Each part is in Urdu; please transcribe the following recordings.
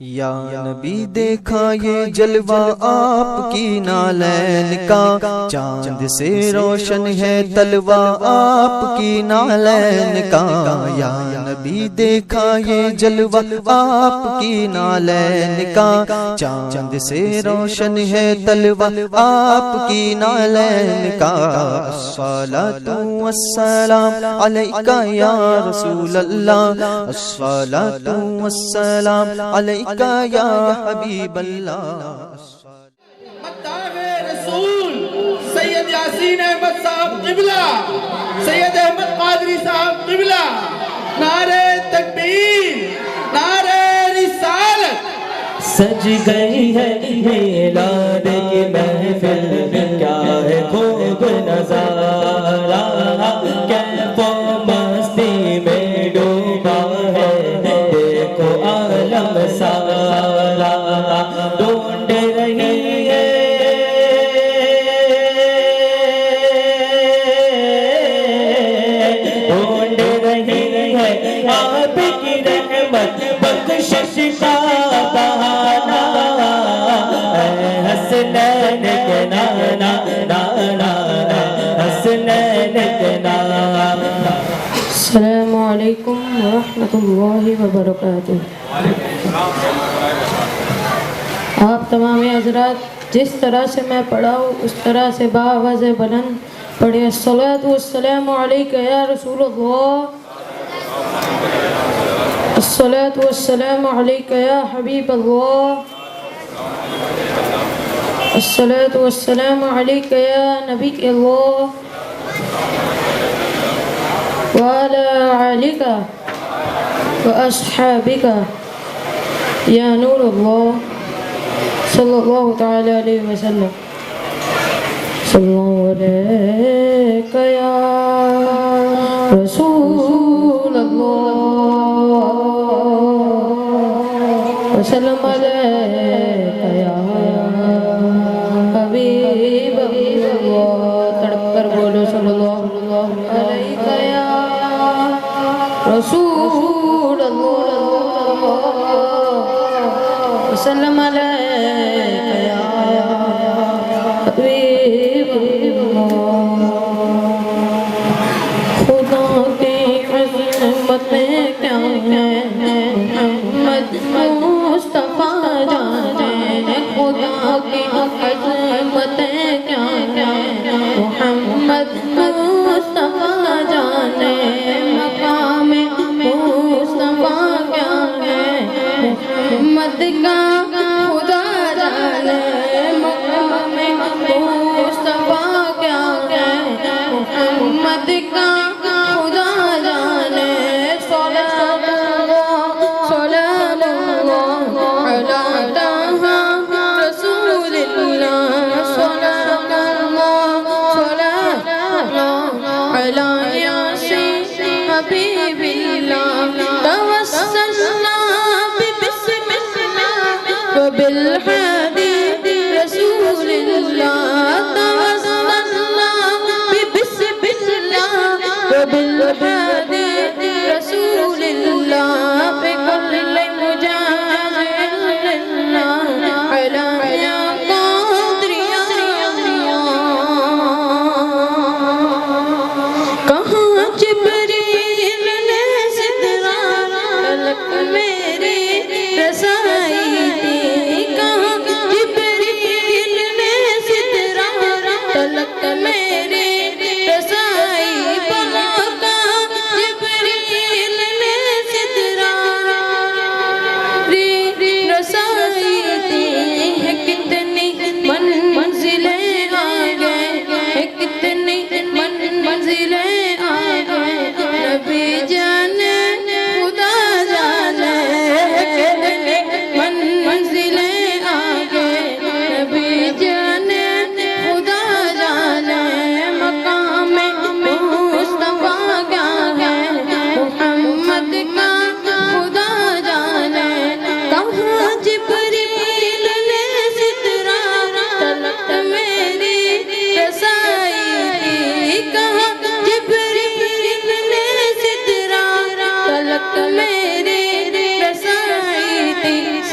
یا نبی دیکھا یہ جلوہ آپ کی نالین کا، چاند سے روشن ہے تلوہ آپ کی نالین کا۔ یا نبی دیکھا یہ جلوہ آپ کی نالین کا، چاند سے روشن ہے تلوہ آپ کی نالین کا۔ الصلاۃ والسلام علیکہ یا رسول اللہ، الصلاۃ والسلام علیکہ یا حبیب اللہ۔ مداح رسول سید یاسین احمد صاحب قبلہ، سید احمد قادری صاحب قبلہ، نعرہ تکبیر، نعرہ رسالت۔ سج گئی ہے میلاد کی محفل، کیا ہے خوب نظارہ، کیف و مستی میں ڈوبا ہے دیکھو عالم سارا، ڈھونڈ رہی ہے آپ کی رحمت بخشش کا بہانہ، حسنین کے نانا نانا، حسنین کے نانا۔ السلام علیکم ورحمۃ اللہ وبرکاتہ۔ آپ تمام حضرات جس طرح سے میں پڑھا ہوں اس طرح سے بآواز بلند پڑھے۔ الصلاۃ والسلام علیکہ یا رسول اللہ، الصلاۃ والسلام علیکہ یا حبیب اللہ، الصلاۃ والسلام علیکہ یا نبی اللہ، وعلی آلک واصحابک یا نور اللہ، صلی اللہ تعالی علیہ وسلم۔ صلی اللہ علیکہ یا رسول اللہ، وسلم علیکہ یا حبیب اللہ۔ تڑپ کر بولو صلی اللہ علیکہ یا رسول اللہ، وسلم علیکہ یا حبیب اللہ۔ خدا کی عظمت میں کیا ہے محمد مصطفیٰ جانے، خدا کی عظمت میں کیا ہے محمد مصطفیٰ جانے، مقام مصطفیٰ کیا ہے محمد کا خدا جانے، مقام مصطفیٰ کیا ہے محمد کا خدا جانے۔ صلاۃ اللہ سلام اللہ علی طٰہٰ رسول اللہ، صلاۃ اللہ سلام اللہ علی یاسین حبیب اللہ، توسلنا ببسم اللہ وبالہادی رسول اللہ، توسلنا ببسم اللہ وبالہادی رسول اللہ، بكل مجاهد لله على يا قادر يا کہاں جبریل نے سترہ تلک میری رسائی دی، کہاں جبریل نے سترہ تلک میری رسائی، بلا کہاں جبریل نے سترہ رسائی دی، ہے کتنی منزلیں آگے، ہے کتنی منزلیں آگے، نبی جانے خدا جانے، ہے کتنی منزلیں آگے، نبی جانے خدا جانے، مقام مصطفیٰ کیا ہے محمد کا خدا جانے، کہاں جبریل نے سترہ تلک میری رسائی دی، کہاں جبریل نے سترہ تلک میری رسائی دی،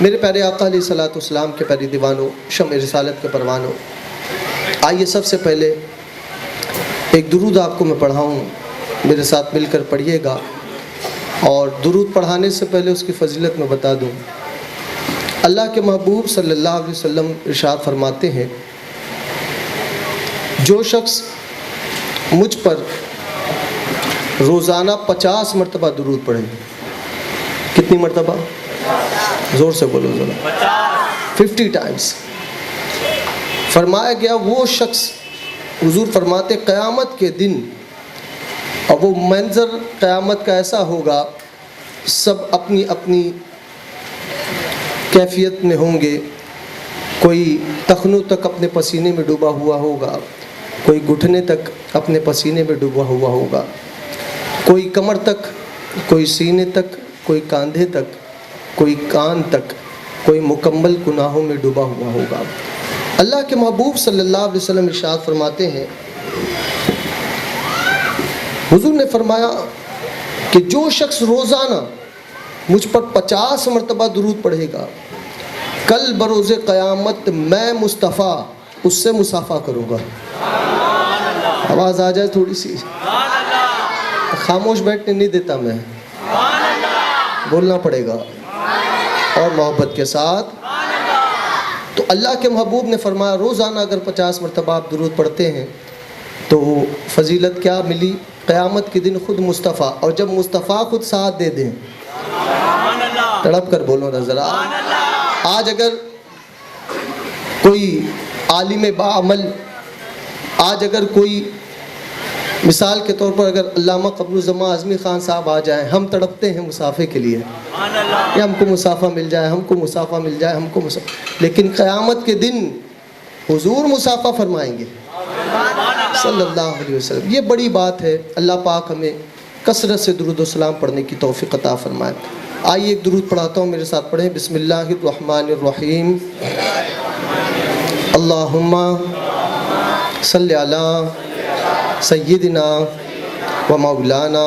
میرے پیارے آقا علیہ الصلوۃ والسلام کے پیارے دیوانوں، شمع رسالت کے پروانوں، آئیے سب سے پہلے ایک درود آپ کو میں پڑھاؤں، میرے ساتھ مل کر پڑھیے گا، اور درود پڑھانے سے پہلے اس کی فضیلت میں بتا دوں۔ اللہ کے محبوب صلی اللہ علیہ وسلم ارشاد فرماتے ہیں، جو شخص مجھ پر روزانہ 50 مرتبہ درود پڑھے، کتنی مرتبہ؟ زور سے بولو ذرا، 50 ٹائمز۔ فرمایا گیا وہ شخص، حضور فرماتے قیامت کے دن، اور وہ منظر قیامت کا ایسا ہوگا، سب اپنی اپنی کیفیت میں ہوں گے، کوئی ٹخنوں تک اپنے پسینے میں ڈوبا ہوا ہوگا، کوئی گھٹنے تک اپنے پسینے میں ڈوبا ہوا ہوگا، کوئی کمر تک، کوئی سینے تک، کوئی کاندھے تک، کوئی کان تک، کوئی مکمل گناہوں میں ڈوبا ہوا ہوگا۔ اللہ کے محبوب صلی اللہ علیہ وسلم ارشاد فرماتے ہیں، حضور نے فرمایا کہ جو شخص روزانہ مجھ پر 50 مرتبہ درود پڑھے گا، کل بروز قیامت میں مصطفیٰ اس سے مصافحہ کروں گا۔ آواز آ جائے تھوڑی سی، خاموش بیٹھنے نہیں دیتا میں، بولنا پڑے گا اور محبت کے ساتھ۔ تو اللہ کے محبوب نے فرمایا روزانہ اگر 50 مرتبہ آپ درود پڑھتے ہیں تو فضیلت کیا ملی؟ قیامت کے دن خود مصطفیٰ، اور جب مصطفیٰ خود ساتھ دے دیں، تڑپ کر بولو نا ذرا۔ آج اگر کوئی عالم باعمل، آج اگر کوئی مثال کے طور پر اگر علامہ قمر الزمان اعظمی خان صاحب آ جائیں، ہم تڑپتے ہیں مصافحے کے لیے کہ ہم کو مصافحہ مل جائے، ہم کو مصافحہ مل جائے، ہم کو مصافحہ، لیکن قیامت کے دن حضور مصافحہ فرمائیں گے صلی اللہ علیہ وسلم۔ یہ بڑی بات ہے۔ اللہ پاک ہمیں کثرت سے درود و سلام پڑھنے کی توفیق عطا فرمائے۔ آئیے ایک درود پڑھاتا ہوں، میرے ساتھ پڑھیں۔ بسم اللہ الرحمن الرحیم، اللہم صلی علی سیدنا و مولانا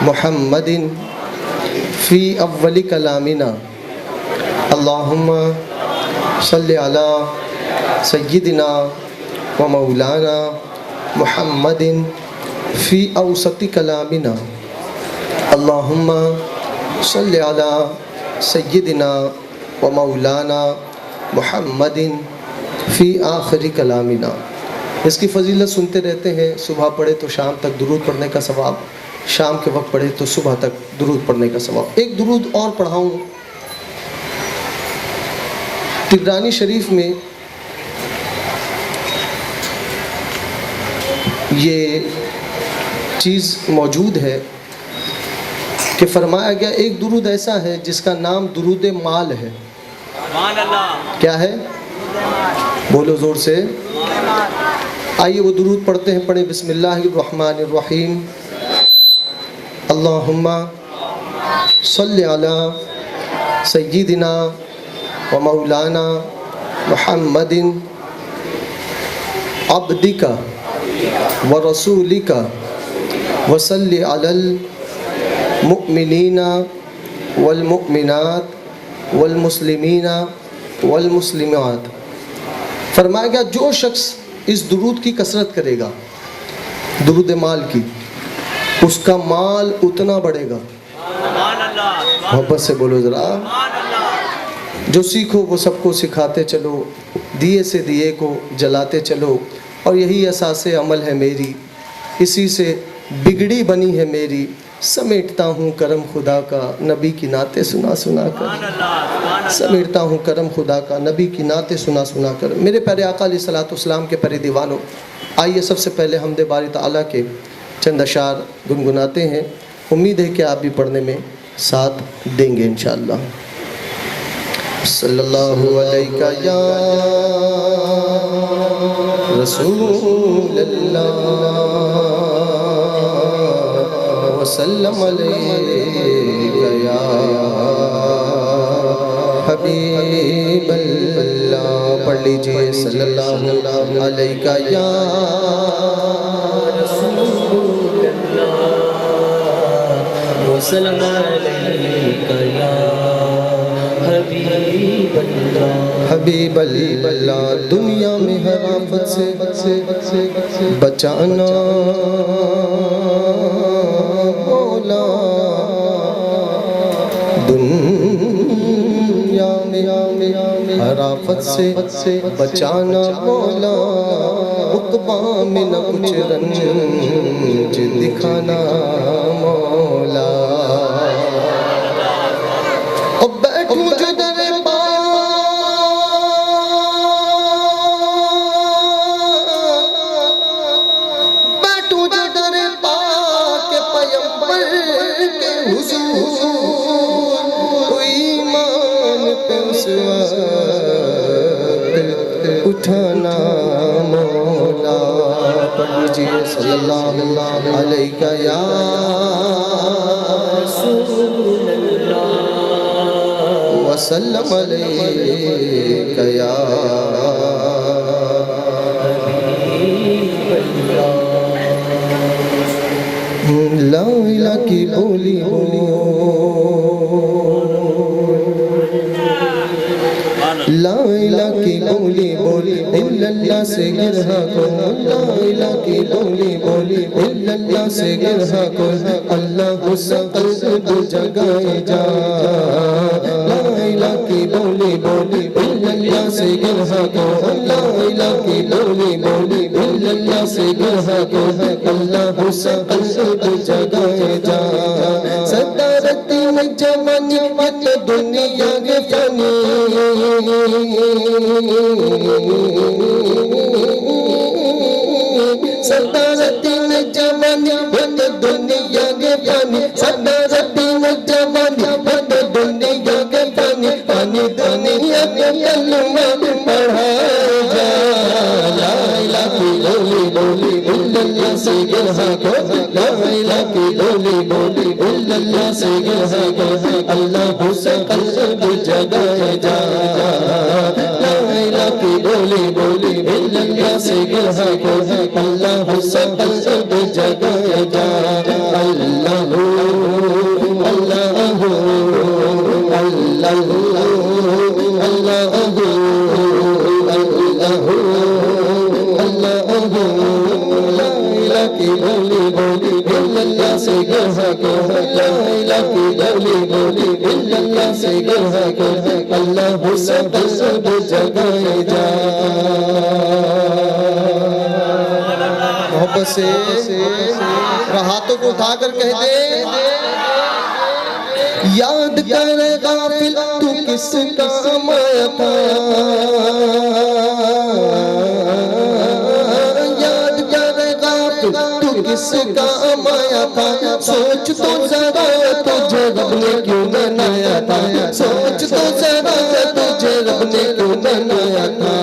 محمد فی اول کلامنا، اللہم صلی علی سیدنا و مولانا محمد فی اوسط کلامنا، اللہم صلی علی سیدنا و مولانا محمد فی آخر کلامنا۔ اس کی فضیلت سنتے رہتے ہیں، صبح پڑھے تو شام تک درود پڑھنے کا ثواب، شام کے وقت پڑھے تو صبح تک درود پڑھنے کا ثواب۔ ایک درود اور پڑھاؤں، طبرانی شریف میں یہ چیز موجود ہے کہ فرمایا گیا ایک درود ایسا ہے جس کا نام درود مال ہے۔ کیا ہے؟ بولو زور سے۔ آئیے وہ درود پڑھتے ہیں، پڑھیں۔ بسم اللہ الرحمن الرحیم، اللہم صلی علی سیدنا و مولانا محمد عبدک و رسولک و صلی علی المؤمنین والمؤمنات والمسلمین والمسلمات۔ فرمایا گیا جو شخص اس درود کی کثرت کرے گا، درود مال کی، اس کا مال اتنا بڑھے گا۔ محبت سے بولو ذرا۔ جو سیکھو وہ سب کو سکھاتے چلو، دیے سے دیے کو جلاتے چلو، اور یہی اساس عمل ہے میری، اسی سے بگڑی بنی ہے میری، سمیٹتا ہوں کرم خدا کا نبی کی نعتیں سنا سنا کر، سمیٹتا ہوں کرم خدا کا نبی کی نعتیں سنا سنا کر۔ میرے پیارے آقا علیہ الصلوۃ والسلام کے پیارے دیوانوں، آئیے سب سے پہلے حمد باری تعالیٰ کے چند اشعار گنگناتے ہیں، امید ہے کہ آپ بھی پڑھنے میں ساتھ دیں گے انشاءاللہ۔ صلی اللہ علیہ یا رسول اللہ وسلم علیہ یا حبیب اللہ۔ پڑھ لیجئے صلی اللہ علیہ یا رسول اللہ وسلم علیہ یا حبیب حبیب اللہ دنیا میں ہر آفت سے بچانا مولا، دنیا میں ہر آفت سے بچانا مولا، عقبہ میں نہ کچھ رنج دکھانا مولا۔ اب بیٹھوں جو در اٹھانا مولا، پڑھ لیجئے صلی اللہ علیہ یا رسول اللہ وسلم علیہ یا لا الہ کی بولی لا الہ کی بولی بولی الا اللہ سے گرہا کو، لا الہ کی بولی بولی الا اللہ سے گرہا کو، اللہ سے قلب جگائے جا، لا الہ کی بولی بولی الا اللہ سے گرہا کو، لا الہ کی بولی بولی الا اللہ سے گرہا کو، اللہ سے قلب جگائے جا، صدارتی میں جوانی مت دنیا کے فانی، صدارتی میں جوانی مت دنیا کے فانی، صدارتی میں جوانی مت دنیا کے فانی، فانی دنیا کے کلمہ پڑھائے جا، لا الہ کی بولی بولی الا اللہ سے گرہا کو، لا الہ کی بولی بولی الا اللہ سے گرہا کو، اللہ سے قلب جگائے جا، لا الہ کی بولی بولی الا اللہ سے گرہا کو، اللہ سے قلب جگائے جا، اللہ اللہ اللہ کی بولی بولی الا اللہ سے گرہا کو، لا الہ کی بولی بولی الا اللہ سے گرہا کو، اللہ سے قلب جگائے جا، محبت سے ہاتھوں کو اٹھا کر کہہ دے، یاد کر غافل تو کس کام آیا تھا، تو کس کام آیا تھا، سوچ تو ذرا تجھے رب نے کیوں بنایا تھا، سوچ تو ذرا تجھے رب نے کیوں بنایا تھا،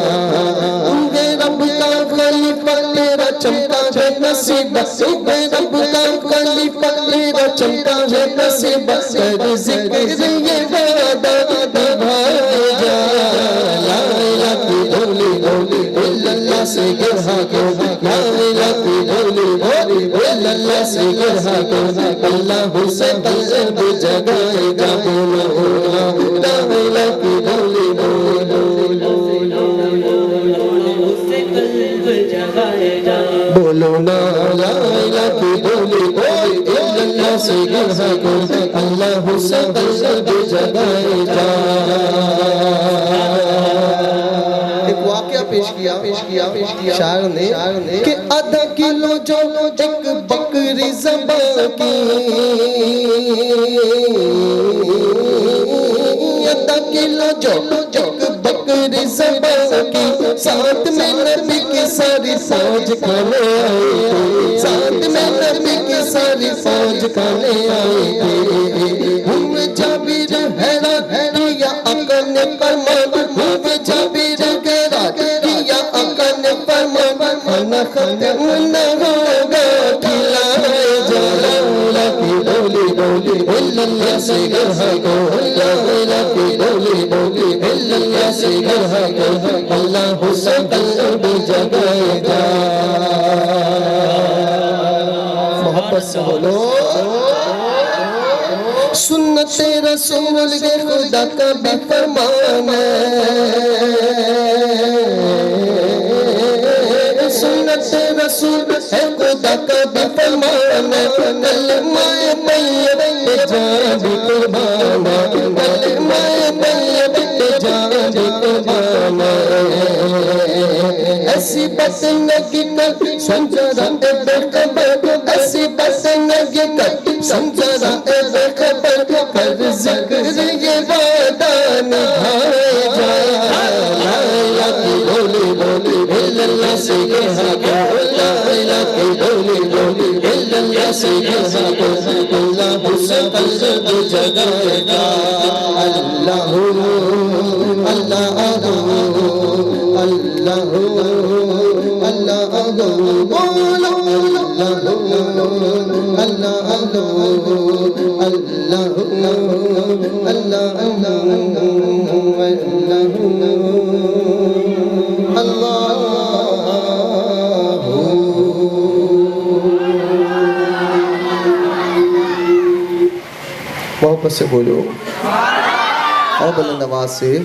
اے رب کا خلیفہ تیرا چمکا ہے نصیب، اے رب کا خلیفہ تیرا چمکا ہے نصیب، کر ذکر یہ وعدہ نبھائے جا، لا الہ کی بولی بولی الا اللہ سے گرہا کو، لا الہ کی بولی بولی الا اللہ سے گرہا کو، اللہ سے قلب جگائے جا، بولو لا الہ کی بولی بولی سے قلب جگائے جا، بولو لا الہ کی بولی بولی الا اللہ سے گرہا کو، اللہ سے قلب جگائے جا۔ ایک واقعہ پیش کیا شاعر نے کہ آدھا کلو جو ایک بکری ذبح کی، آدھا کلو جو ایک بکری ذبح کی، ساتھ میں نبی کی ساری فوج کھانے آئی تھی، ساتھ میں نبی کی ساری فوج کھانے آئی تھی، ہم جابر حیران کیا آقا نے فرمان، ہم جابر کیا آقا نے فرمان، کھانا ختم نہ ہوگا کھلائے جا، لا الہ کی بولی بولی الا اللہ سے گرہا کو، لا الہ کی بولی بولی الا اللہ سے گرہا کو، اللہ سے قلب جگائے جا، محبت سے بولو سنت رسول کے خدا کا بھی فرمان ہے، سنت رسول ہے خدا کا بھی فرمان ہے، کلمہ طیب پہ جان بھی قربان ہے، کلمہ طیب پہ جان بھی قربان ہے، ایسی بسنگی کر سنجرہ بے خبر، ایسی بسنگی کر سنجرہ بے خبر، کر ذکر یہ وعدہ نبھائے جائے، لا الہ الا اللہ سے کہا گیا، لا الہ الا اللہ سے کہا گیا، اللہ سے قلب جگائے گا، اللہ اللہ اللہ اللہ بولو اللہ اللہ اللہ محبت سے بولو اور بلند آواز سے،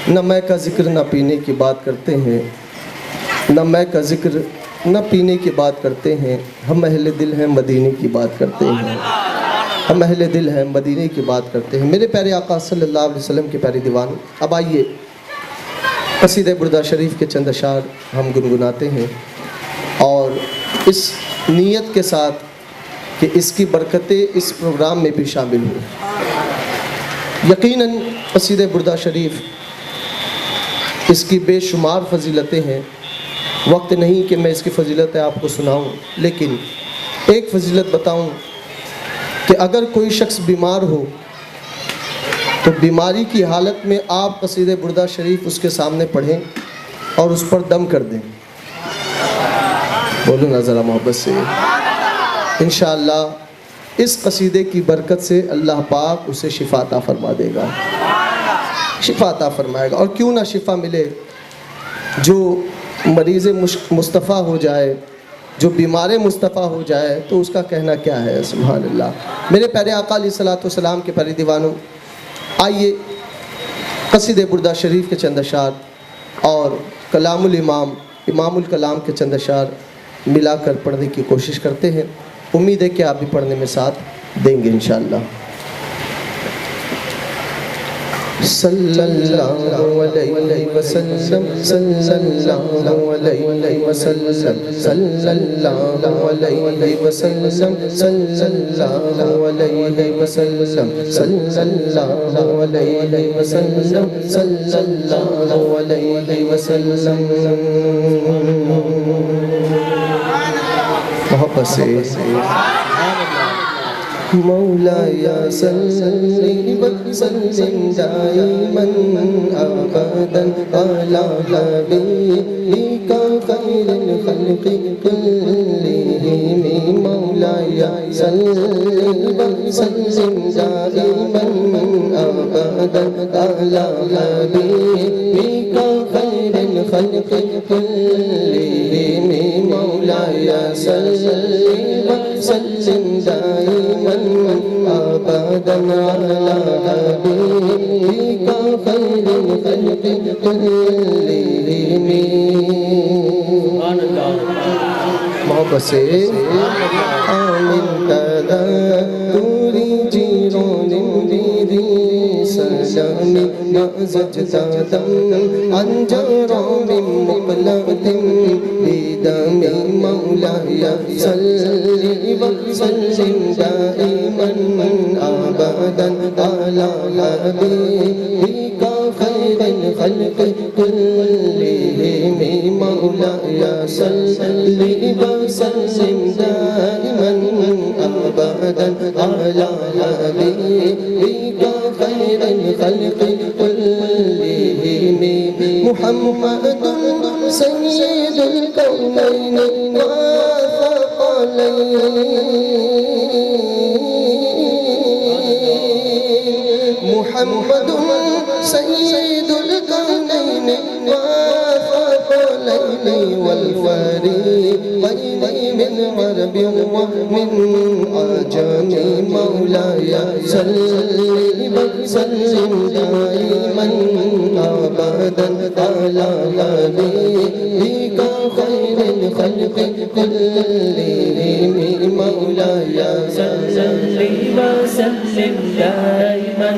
نہ میں کا ذکر نہ پینے کی بات کرتے ہیں، نہ میں کا ذکر نہ پینے کی بات کرتے ہیں، ہم اہل دل ہیں مدینے کی بات کرتے ہیں، ہم اہل دل ہیں مدینے کی بات کرتے ہیں۔ میرے پیارے آقا صلی اللہ علیہ وسلم کے پیارے دیوان، اب آئیے قصیدہ بردہ شریف کے چند اشعار ہم گنگناتے ہیں، اور اس نیت کے ساتھ کہ اس کی برکتیں اس پروگرام میں بھی شامل ہوں۔ یقیناً قصیدہ بردہ شریف، اس کی بے شمار فضیلتیں ہیں، وقت نہیں کہ میں اس کی فضیلتیں آپ کو سناؤں، لیکن ایک فضیلت بتاؤں کہ اگر کوئی شخص بیمار ہو تو بیماری کی حالت میں آپ قصیدہ بردہ شریف اس کے سامنے پڑھیں اور اس پر دم کر دیں، بولو نا ذرا محبت سے، انشاءاللہ اس قصیدے کی برکت سے اللہ پاک اسے شفا عطا فرما دے گا، شفا عطا فرمائے گا۔ اور کیوں نہ شفا ملے، جو مریض مصطفیٰ ہو جائے، جو بیمار مصطفیٰ ہو جائے تو اس کا کہنا کیا ہے، سبحان اللہ۔ میرے پیارے آقا علیہ السلام کے پیارے دیوانوں، آئیے قصیدہ بردہ شریف کے چند اشعار اور کلام الامام امام الکلام کے چند اشعار ملا کر پڑھنے کی کوشش کرتے ہیں، امید ہے کہ آپ بھی پڑھنے میں ساتھ دیں گے انشاءاللہ۔ صلی اللہ علیہ وسلم، صلی اللہ علیہ وسلم، صلی اللہ علیہ وسلم، صلی اللہ علیہ وسلم، صلی اللہ علیہ وسلم، صلی اللہ علیہ وسلم۔ محبت سے مولایا صلی وسلم دائما ابدا علی حبیبک خیر الخلق کلہم، مولایا صلی وسلم دائما ابدا علی حبیبک خیر الخلق کلہم، مولایا صلی وسلم دائما ابدا علی حبیبک خیر الخلق کلہم۔ محبت سے آمین تدوری جیرون دیدی سلامی نازج دادم انجرام مقلد بدم، مولایا صلی وسلم دائما ابدا علی حبیبک خیر الخلق کلہم، مولایا صلی وسلم دائما ابدا علی حبیبک خیر الخلق کلہم، محمد سید الکونین والثقلین، محمد سید الکونین والثقلین، والليل والفريقين من عرب ومن عجم مولاي صل وسلم دائما أبدا على حبيبك خير الخلق كلهم مولاي صل وسلم دائما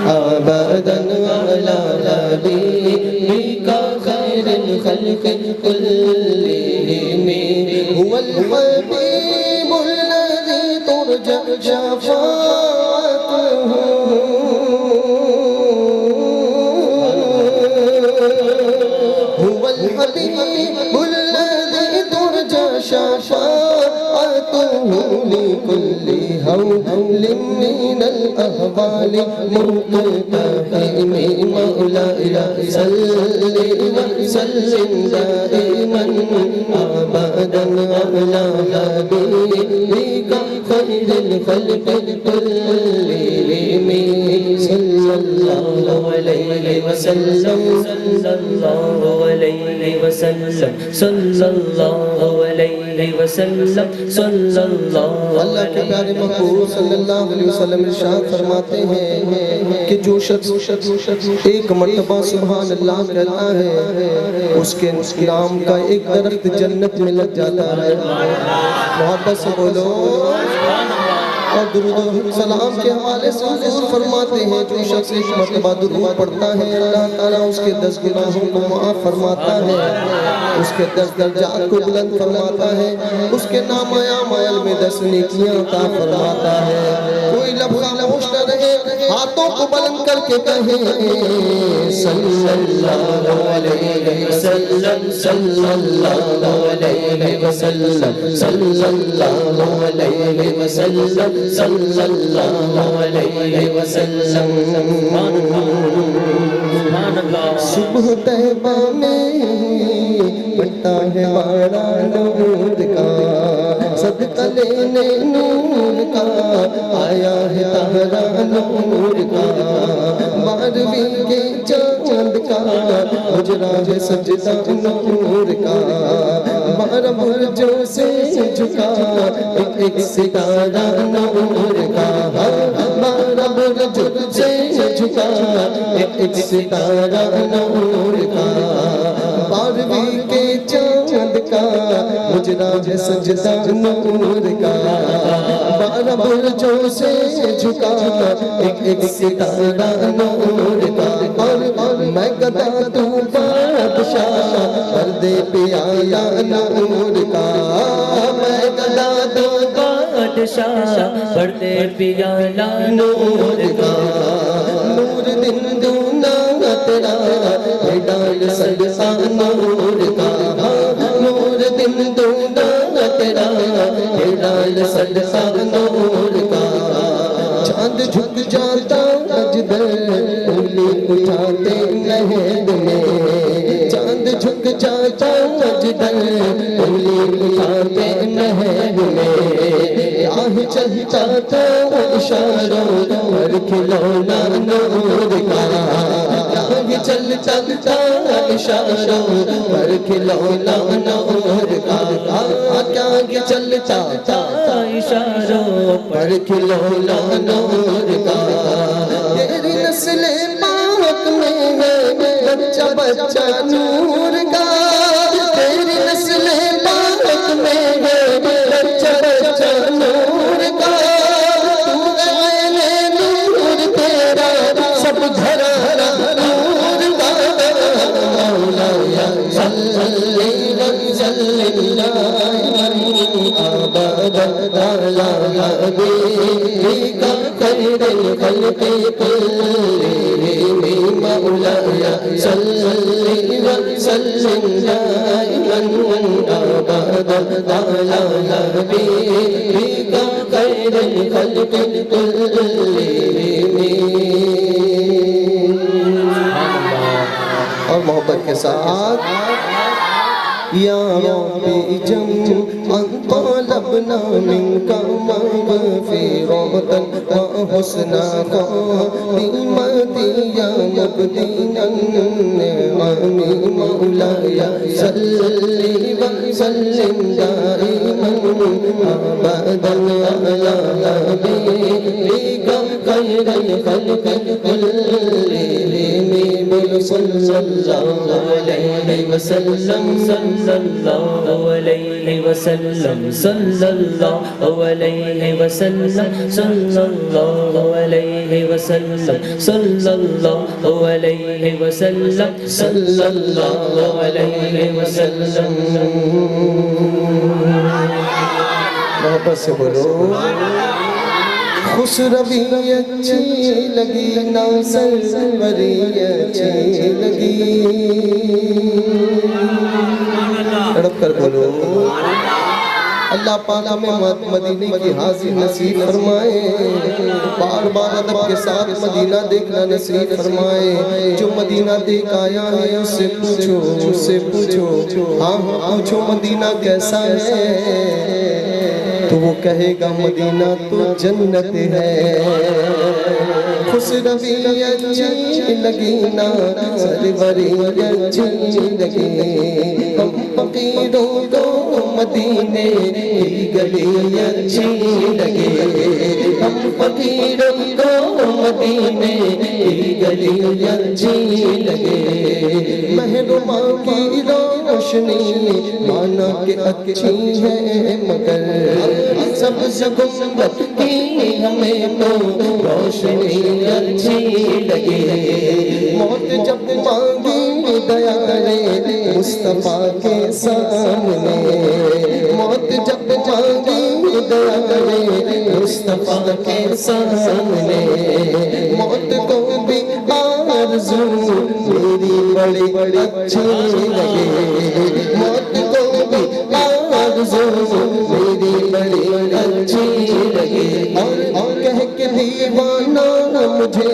أبدا على حبيبك خير الخلق كلهم هو الحبيب الذي ترجى شفاعته هو الحبيب الذي ترجى شفاعته لكل هول من الأهوال مقتحم مولاي صل وسلم دائما أبدا على حبيبك خير الخلق كلهم صلى الله عليه وسلم صلى الله عليه وسلم صلى الله عليه وسلم صلى الله اللہ کے پیارے محبوب صلی اللہ علیہ وسلم ارشاد فرماتے ہیں کہ جو شخص ایک مرتبہ سبحان اللہ کہتا ہے اس کے نام کا ایک درخت جنت میں لگ جاتا ہے. محبت سے بولو. اور درود و سلام کے حوالے سے حضور فرماتے ہیں جو شخص ایک مرتبہ درود پڑھتا ہے اللہ تعالیٰ اس کے 10 گناہوں کو معاف فرماتا ہے, اس کے 10 درجات کو بلند فرماتا ہے, اس کے نام اعمال میں 10 نیکیاں عطا فرماتا ہے. کوئی لب خاموش نہ رہے, ہاتھوں کو بلند کر کے کہیں صلی اللہ علیہ وسلم صلی اللہ علیہ وسلم صلی اللہ علیہ وسلم صلی اللہ علیہ وسلم. صبح طیبہ میں بڑھتا ہے بارہ نور کا, صدقہ لینے نور کا آیا ہے تارا نور کا, 12ویں کے چاند کا اجرا ہے سجدہ نور کا, 12 برجوں سے جھکا ایک ستارہ نور کا, 12 برجوں سے جھکا ایک ستارہ نور کا, 12ویں کے چاند کا اجرا ہے سجدہ نور کا, 12 برجوں سے جھکا ایک ستارہ نور کا. اور میں گدا تو بادشاہ پردے پہ آیا نور کا, میں گدا تو بادشاہ پردے پہ آیا نور کا, نور دن دونا تیرا ڈال صدقہ نور کا, نور دن دونا تیرا ڈال صدقہ نور کا. چاند جھک جاتا اجدر انگلی اٹھاتے نہد میں, چاند جھک جاتا اجدر انگلی اٹھاتے نہد میں, راہ چلتا تھا اشاروں پر کھلونا نور کا, راہ چلتا تھا اشاروں پر کھلونا نور کا, کیا چلتا تھا اشاروں پر کھلونا نور کا. تیری نسل پاک میں ہے بچہ بچہ نور کا, تیری نسل پاک میں ہے بچہ بچہ نور کا, تو عین نور تیرا سب گھرانہ نور کا. مولاي صلی وسلم دائما ابدا على حبيبك خير الخلق كلهم مولاي صلی وسلم دائما ابدا على حبيبك خير الخلق كلهم. اور محبت کے ساتھ یا ربی جمعاً طلبنا منك مغفرة وحسنا خاتمة يا مبدي النعم مولاي صل وسلم دائما أبدا على حبيبك خير الخلق كلهم صلى الله عليه وسلم صلى الله عليه وسلم صلى الله عليه وسلم صلى الله عليه وسلم صلى الله عليه وسلم صلى الله عليه وسلم. محبت سے بولو خوش روی اچھی لگی نا سروری اچھی لگی. تڑپ کر بولو اللہ پاک ہمیں مدینے کی حاضر نصیب فرمائے. بار بار ادب کے ساتھ مدینہ دیکھنا نصیب فرمائے. جو مدینہ دیکھ آیا ہے اس سے پوچھو ہاں پوچھو مدینہ کیسا ہے تو وہ کہے گا مدینہ تو جنت ہے. خوش روی اچھی لگی نا سروری اچھی لگی. ہم فقیروں کو مدینے کی گلی اچھی لگی. ہم فقیروں کو مدینے کی گلی اچھی لگے. محرمہ کی روشنی مانا کہ اچھی ہے مگر سب گنبد کی ہمیں تو روشنی اچھی لگے. موت جب مانگی دیا رے مصطفیٰ کے سامنے. موت جب مانگی دیا رے مصطفیٰ کے سامنے. موت کو بھی آرزو میری بڑی اچھی لگے. موت کو بھی آرزو میری بڑی اچھی لگے. اور کہہ کے دیوانہ مجھے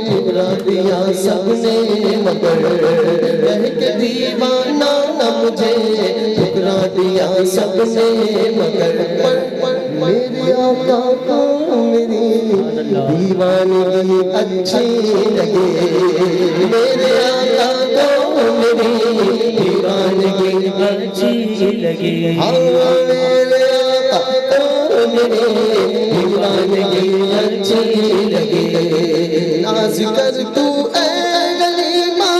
ٹھکرا دیا سب نے مگر. کہہ کے دیوانہ مجھے ٹھکرا دیا سب نے مگر. میرے آقا کو میری دیوانگی اچھی لگے. میرے آقا کو میری دیوانگی اچھی لگی. میرے آقا کو میری دیوانگی اچھی لگے. ناز کر تو اے غلیمہ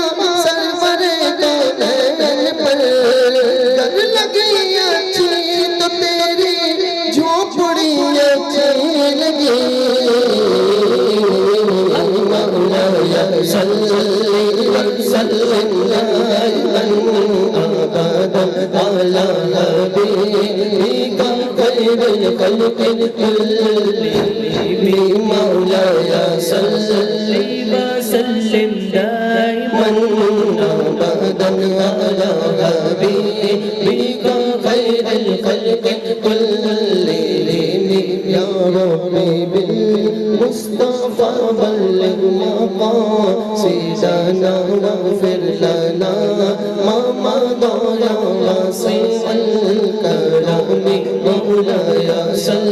سرور دونین پر. گر لگی اچھی تو تیری جھوپڑی اچھی لگی. مولاي صل وسلم دائما ابدا على حبيبك خير الخلق كلهم. مولاي صل وسلم دائما ابدا على حبيبك خير الخلق كلهم. يا ربي بالمصطفى بلغ مقاصدنا واغفر لنا ما مضى يا واسع الكرم. مولاي صل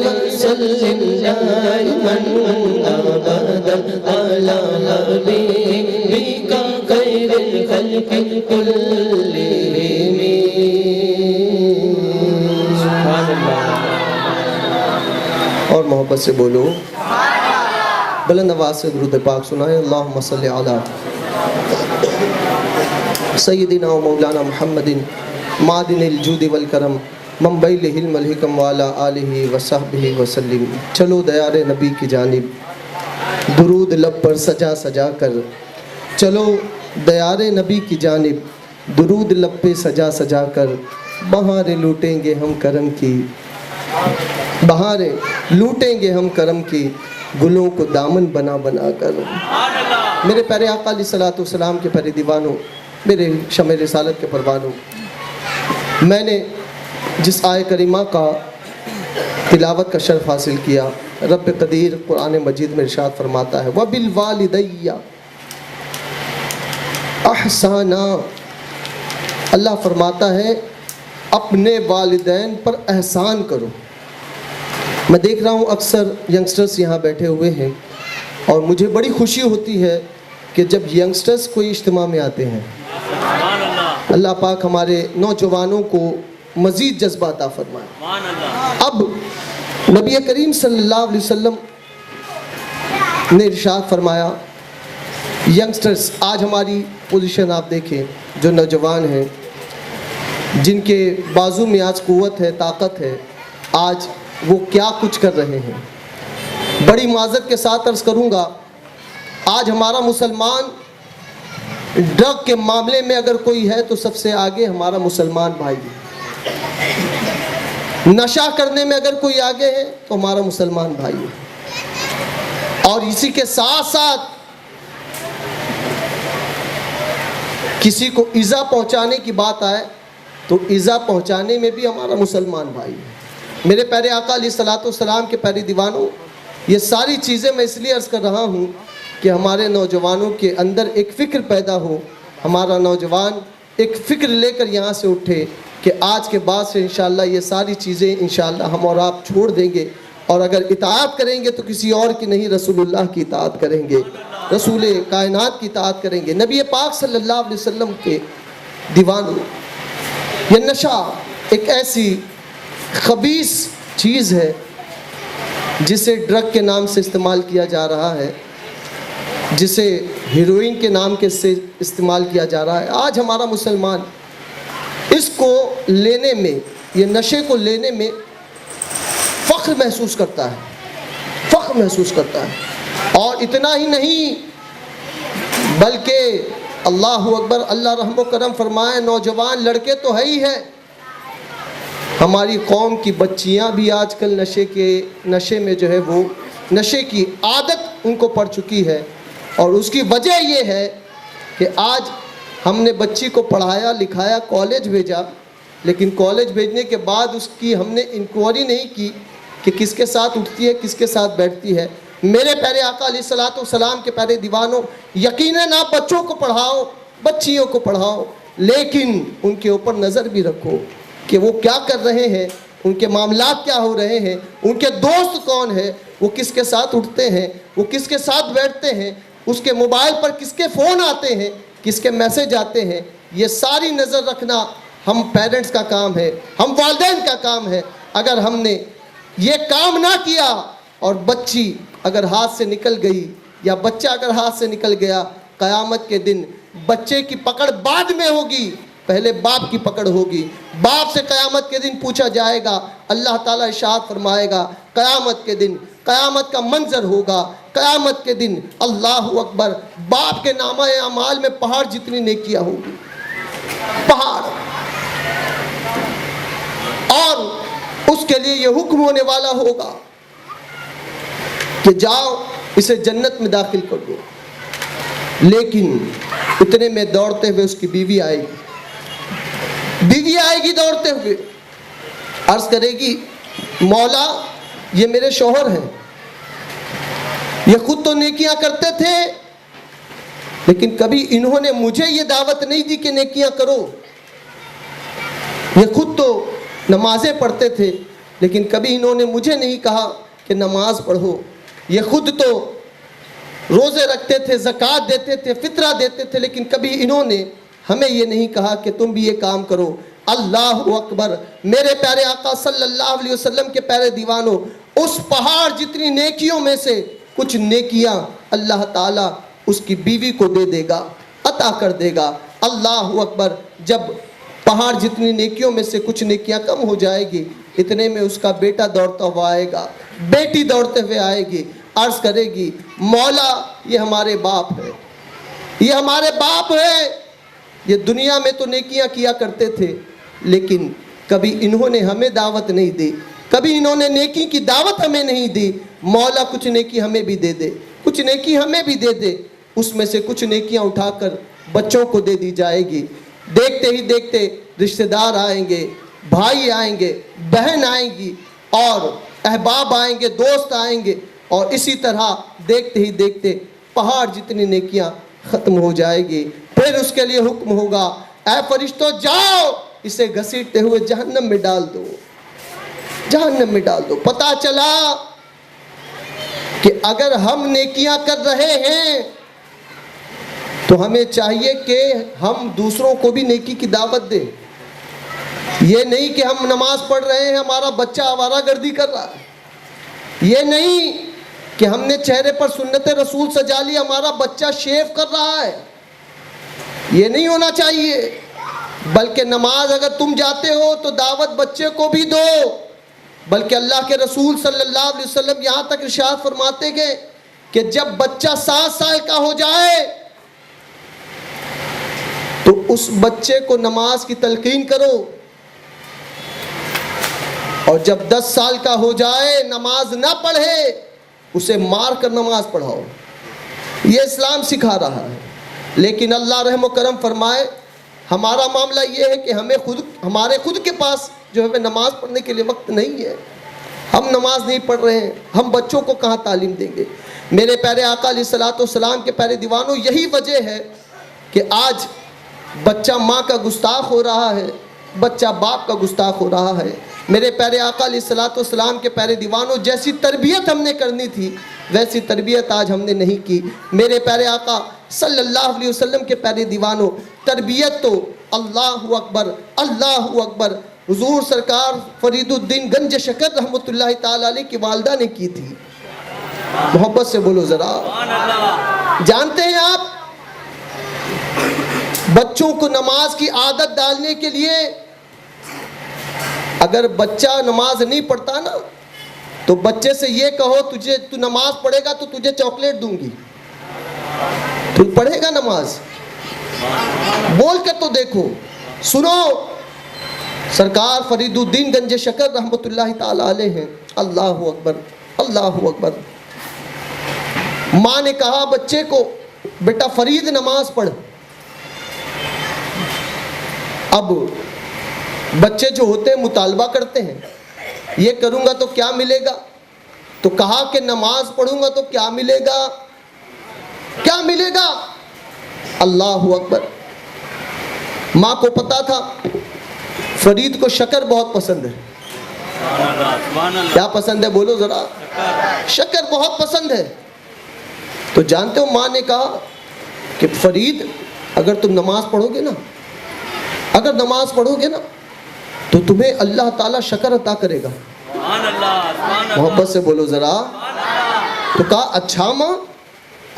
وسلم دائما ابدا على حبيبك خير الخلق كلهم. اور محبت سے بولو بلند آواز سے درود پاک سنائیں. اللہم صلی علی سیدنا و مولانا محمد معدن الجود والکرم منبع العلم والحکم وعلی آلہ وصحبہ وسلم. چلو دیار نبی کی جانب درود لب پر سجا سجا کر. چلو دیار نبی کی جانب درود لب پہ سجا سجا کر. بہاریں لوٹیں گے ہم کرم کی. بہاریں لوٹیں گے ہم کرم کی گلوں کو دامن بنا بنا کر. میرے پیارے آقا علیہ السلام کے پیارے دیوانوں، میرے شمع رسالت کے پروانوں، میں نے جس آیہ کریمہ کا تلاوت کا شرف حاصل کیا، رب قدیر قرآن مجید میں ارشاد فرماتا ہے وَبِالْوَالِدَيَّ احسانا. اللہ فرماتا ہے اپنے والدین پر احسان کرو. میں دیکھ رہا ہوں اکثر ینگسٹرز یہاں بیٹھے ہوئے ہیں اور مجھے بڑی خوشی ہوتی ہے کہ جب ینگسٹرز کوئی اجتماع میں آتے ہیں، اللہ پاک ہمارے نوجوانوں کو مزید جذبہ عطا فرمائے۔ اب نبی کریم صلی اللہ علیہ وسلم نے ارشاد فرمایا، ینگسٹرز، آج ہماری پوزیشن آپ دیکھیں، جو نوجوان ہیں جن کے بازو میں آج قوت ہے، طاقت ہے، آج وہ کیا کچھ کر رہے ہیں۔ بڑی معذرت کے ساتھ عرض کروں گا، آج ہمارا مسلمان ڈرگ کے معاملے میں اگر کوئی ہے تو سب سے آگے ہمارا مسلمان بھائی ہے۔ نشہ کرنے میں اگر کوئی آگے ہے تو ہمارا مسلمان بھائی ہے۔ اور اسی کے ساتھ ساتھ کسی کو ایذا پہنچانے کی بات آئے تو ایذا پہنچانے میں بھی ہمارا مسلمان بھائی ہے۔ میرے پیارے آقا علیہ الصلوۃ والسلام کے پیارے دیوانوں، یہ ساری چیزیں میں اس لیے عرض کر رہا ہوں کہ ہمارے نوجوانوں کے اندر ایک فکر پیدا ہو، ہمارا نوجوان ایک فکر لے کر یہاں سے اٹھے کہ آج کے بعد سے انشاءاللہ یہ ساری چیزیں انشاءاللہ ہم اور آپ چھوڑ دیں گے، اور اگر اطاعت کریں گے تو کسی اور کی نہیں، رسول اللہ کی اطاعت کریں گے، رسول کائنات کی اطاعت کریں گے، نبی پاک صلی اللہ علیہ وسلم کے دیوانوں۔ یہ نشہ ایک ایسی خبیث چیز ہے جسے ڈرگ کے نام سے استعمال کیا جا رہا ہے، جسے ہیروئن کے نام کے سے استعمال کیا جا رہا ہے۔ آج ہمارا مسلمان اس کو لینے میں، یہ نشے کو لینے میں فخر محسوس کرتا ہے، فخر محسوس کرتا ہے۔ اور اتنا ہی نہیں بلکہ اللہ اکبر، اللہ رحم و کرم فرمائے، نوجوان لڑکے تو ہے ہی ہے، ہماری قوم کی بچیاں بھی آج کل نشے میں جو ہے وہ نشے کی عادت ان کو پڑ چکی ہے۔ اور اس کی وجہ یہ ہے کہ آج ہم نے بچی کو پڑھایا لکھایا، کالج بھیجا، لیکن کالج بھیجنے کے بعد اس کی ہم نے انکوائری نہیں کی کہ کس کے ساتھ اٹھتی ہے، کس کے ساتھ بیٹھتی ہے۔ میرے پیارے آقا علیہ الصلوۃ والسلام کے پیارے دیوانوں، یقیناً آپ بچوں کو پڑھاؤ، بچیوں کو پڑھاؤ، لیکن ان کے اوپر نظر بھی رکھو کہ وہ کیا کر رہے ہیں، ان کے معاملات کیا ہو رہے ہیں، ان کے دوست کون ہیں، وہ کس کے ساتھ اٹھتے ہیں، وہ کس کے ساتھ بیٹھتے ہیں، اس کے موبائل پر کس کے فون آتے ہیں، کس کے میسج آتے ہیں۔ یہ ساری نظر رکھنا ہم پیرنٹس کا کام ہے، ہم والدین کا کام ہے۔ اگر ہم نے یہ کام نہ کیا اور بچی اگر ہاتھ سے نکل گئی یا بچہ اگر ہاتھ سے نکل گیا، قیامت کے دن بچے کی پکڑ بعد میں ہوگی، پہلے باپ کی پکڑ ہوگی۔ باپ سے قیامت کے دن پوچھا جائے گا، اللہ تعالیٰ ارشاد فرمائے گا قیامت کے دن، قیامت کا منظر ہوگا، قیامت کے دن اللہ اکبر، باپ کے نامہ اعمال میں پہاڑ جتنی نیکیاں ہوگی، پہاڑ، اور اس کے لیے یہ حکم ہونے والا ہوگا کہ جاؤ اسے جنت میں داخل کر دو۔ لیکن اتنے میں دوڑتے ہوئے اس کی بیوی آئے گی، بیوی آئے گی دوڑتے ہوئے، عرض کرے گی مولا یہ میرے شوہر ہیں، یہ خود تو نیکیاں کرتے تھے لیکن کبھی انہوں نے مجھے یہ دعوت نہیں دی کہ نیکیاں کرو، یہ خود تو نمازیں پڑھتے تھے لیکن کبھی انہوں نے مجھے نہیں کہا کہ نماز پڑھو، یہ خود تو روزے رکھتے تھے، زکوٰۃ دیتے تھے، فطرہ دیتے تھے، لیکن کبھی انہوں نے ہمیں یہ نہیں کہا کہ تم بھی یہ کام کرو۔ اللہ اکبر، میرے پیارے آقا صلی اللہ علیہ وسلم کے پیارے دیوانوں، اس پہاڑ جتنی نیکیوں میں سے کچھ نیکیاں اللہ تعالیٰ اس کی بیوی کو دے دے گا، عطا کر دے گا۔ اللہ اکبر، جب پہاڑ جتنی نیکیوں میں سے کچھ نیکیاں کم ہو جائے گی، اتنے میں اس کا بیٹا دوڑتا ہوا آئے گا، بیٹی دوڑتے ہوئے آئے گی، عرض کرے گی مولا یہ ہمارے باپ ہے، یہ ہمارے باپ ہے، یہ دنیا میں تو نیکیاں کیا کرتے تھے لیکن کبھی انہوں نے ہمیں دعوت نہیں دی، کبھی انہوں نے نیکی کی دعوت ہمیں نہیں دی، مولا کچھ نیکی ہمیں بھی دے دے، کچھ نیکی ہمیں بھی دے دے۔ اس میں سے کچھ نیکیاں اٹھا کر بچوں کو دے دی جائے گی۔ دیکھتے ہی دیکھتے رشتہ دار آئیں گے، بھائی آئیں گے، بہن آئیں گی، اور احباب آئیں گے، دوست آئیں گے، اور اسی طرح دیکھتے ہی دیکھتے پہاڑ جتنی نیکیاں ختم ہو جائے گی۔ پھر اس کے لیے حکم ہوگا اے فرشتوں جاؤ اسے گھسیٹتے ہوئے جہنم میں ڈال دو، جہنم میں ڈال دو۔ پتہ چلا کہ اگر ہم نیکیاں کر رہے ہیں تو ہمیں چاہیے کہ ہم دوسروں کو بھی نیکی کی دعوت دیں. یہ نہیں کہ ہم نماز پڑھ رہے ہیں ہمارا بچہ آوارہ گردی کر رہا ہے. یہ نہیں کہ ہم نے چہرے پر سنت رسول سجا لی ہمارا بچہ شیو کر رہا ہے. یہ نہیں ہونا چاہیے. بلکہ نماز اگر تم جاتے ہو تو دعوت بچے کو بھی دو. بلکہ اللہ کے رسول صلی اللہ علیہ وسلم یہاں تک ارشاد فرماتے گئے کہ جب بچہ 7 سال کا ہو جائے تو اس بچے کو نماز کی تلقین کرو، اور جب 10 سال کا ہو جائے نماز نہ پڑھے اسے مار کر نماز پڑھاؤ. یہ اسلام سکھا رہا ہے. لیکن اللہ رحم و کرم فرمائے ہمارا معاملہ یہ ہے کہ ہمارے خود کے پاس جو ہے نماز پڑھنے کے لیے وقت نہیں ہے. ہم نماز نہیں پڑھ رہے ہیں، ہم بچوں کو کہاں تعلیم دیں گے؟ میرے پیارے آقا علیہ الصلوۃ والسلام کے پیارے دیوانوں، یہی وجہ ہے کہ آج بچہ ماں کا گستاخ ہو رہا ہے، بچہ باپ کا گستاخ ہو رہا ہے. میرے پیارے آقا علیہ الصلوۃ والسلام کے پیارے دیوانوں، جیسی تربیت ہم نے کرنی تھی ویسی تربیت آج ہم نے نہیں کی. میرے پیارے آقا صلی اللہ علیہ وسلم کے پیارے دیوانوں، تربیت تو اللہ اکبر اللہ اکبر حضور سرکار فرید الدین گنج شکر رحمۃ اللہ تعالی علیہ کی والدہ نے کی تھی. محبت سے بولو ذرا. جانتے ہیں آپ بچوں کو نماز کی عادت ڈالنے کے لیے اگر بچہ نماز نہیں پڑھتا نا تو بچے سے یہ کہو تو نماز پڑھے گا تو تجھے چاکلیٹ دوں گی. تو پڑھے گا نماز؟ بول کر تو دیکھو. سنو، سرکار فرید الدین گنج شکر رحمۃ اللہ تعالی علیہ ہیں. اللہ اکبر اللہ اکبر. ماں نے کہا بچے کو بیٹا فرید نماز پڑھ. اب بچے جو ہوتے ہیں مطالبہ کرتے ہیں یہ کروں گا تو کیا ملے گا؟ تو کہا کہ نماز پڑھوں گا تو کیا ملے گا؟ کیا ملے گا؟ اللہ اکبر. ماں کو پتا تھا فرید کو شکر بہت پسند ہے. کیا پسند ہے بولو ذرا؟ شکر بہت پسند ہے. تو جانتے ہو ماں نے کہا کہ فرید اگر تم نماز پڑھو گے نا، اگر نماز پڑھو گے نا تو تمہیں اللہ تعالیٰ شکر عطا کرے گا. محبت سے بولو ذرا. تو کہا اچھا ماں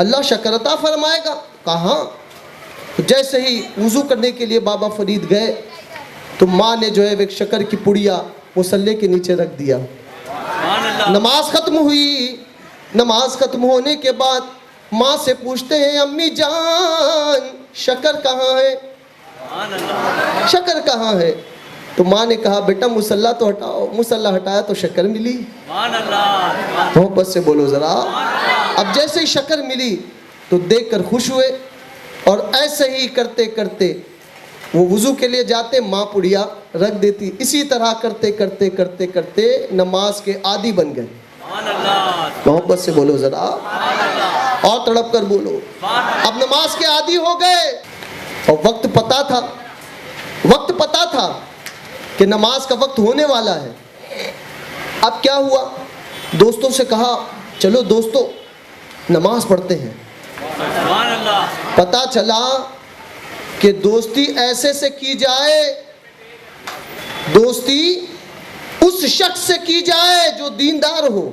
اللہ شکر عطا فرمائے گا؟ کہا. جیسے ہی وضو کرنے کے لیے بابا فرید گئے تو ماں نے جو ہے ایک شکر کی پڑیا مصلے کے نیچے رکھ دیا. نماز ختم ہوئی. نماز ختم ہونے کے بعد ماں سے پوچھتے ہیں امی جان شکر کہاں ہے؟ شکر کہاں ہے؟ تو ماں نے کہا بیٹا مصلی تو ہٹاؤ. مصلی ہٹایا تو شکر ملی. محبت سے بولو ذرا. اب جیسے ہی شکر ملی تو دیکھ کر خوش ہوئے، اور ایسے ہی کرتے کرتے وہ وضو کے لیے جاتے ماں پڑیا رکھ دیتی. اسی طرح کرتے کرتے کرتے کرتے نماز کے عادی بن گئے. محبت سے بولو ذرا اور تڑپ کر بولو. اب نماز کے عادی ہو گئے اور وقت پتا تھا کہ نماز کا وقت ہونے والا ہے. اب کیا ہوا؟ دوستوں سے کہا چلو دوستو نماز پڑھتے ہیں. پتا چلا کہ دوستی ایسے سے کی جائے، دوستی اس شخص سے کی جائے جو دیندار ہو.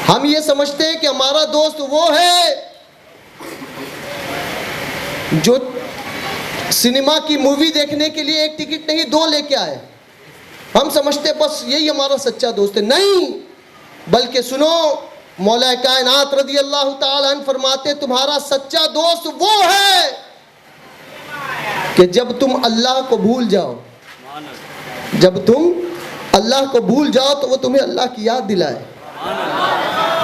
ہم یہ سمجھتے ہیں کہ ہمارا دوست وہ ہے جو سنیما کی مووی دیکھنے کے لیے ایک ٹکٹ نہیں 2 لے کے آئے. ہم سمجھتے بس یہی ہمارا سچا دوست ہے. نہیں، بلکہ سنو مولا کائنات رضی اللہ تعالیٰ عنہ فرماتے تمہارا سچا دوست وہ ہے کہ جب تم اللہ کو بھول جاؤ، جب تم اللہ کو بھول جاؤ تو وہ تمہیں اللہ کی یاد دلائے.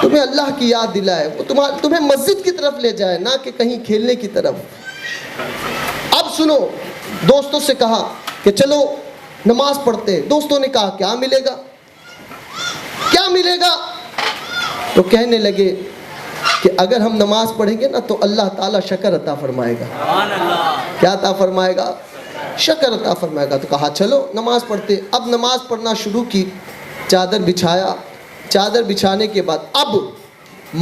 تمہیں اللہ کی یاد دلائے، وہ تمہیں مسجد کی طرف لے جائے، نہ کہ کہیں کھیلنے کی طرف. اب سنو، دوستوں سے کہا کہ چلو نماز پڑھتے ہیں. دوستوں نے کہا کیا ملے گا؟ کیا ملے گا؟ تو کہنے لگے کہ اگر ہم نماز پڑھیں گے نا تو اللہ تعالیٰ شکر عطا فرمائے گا. کیا عطا فرمائے گا؟ شکر عطا فرمائے گا. تو کہا چلو نماز پڑھتے. اب نماز پڑھنا شروع کی، چادر بچھایا. چادر بچھانے کے بعد اب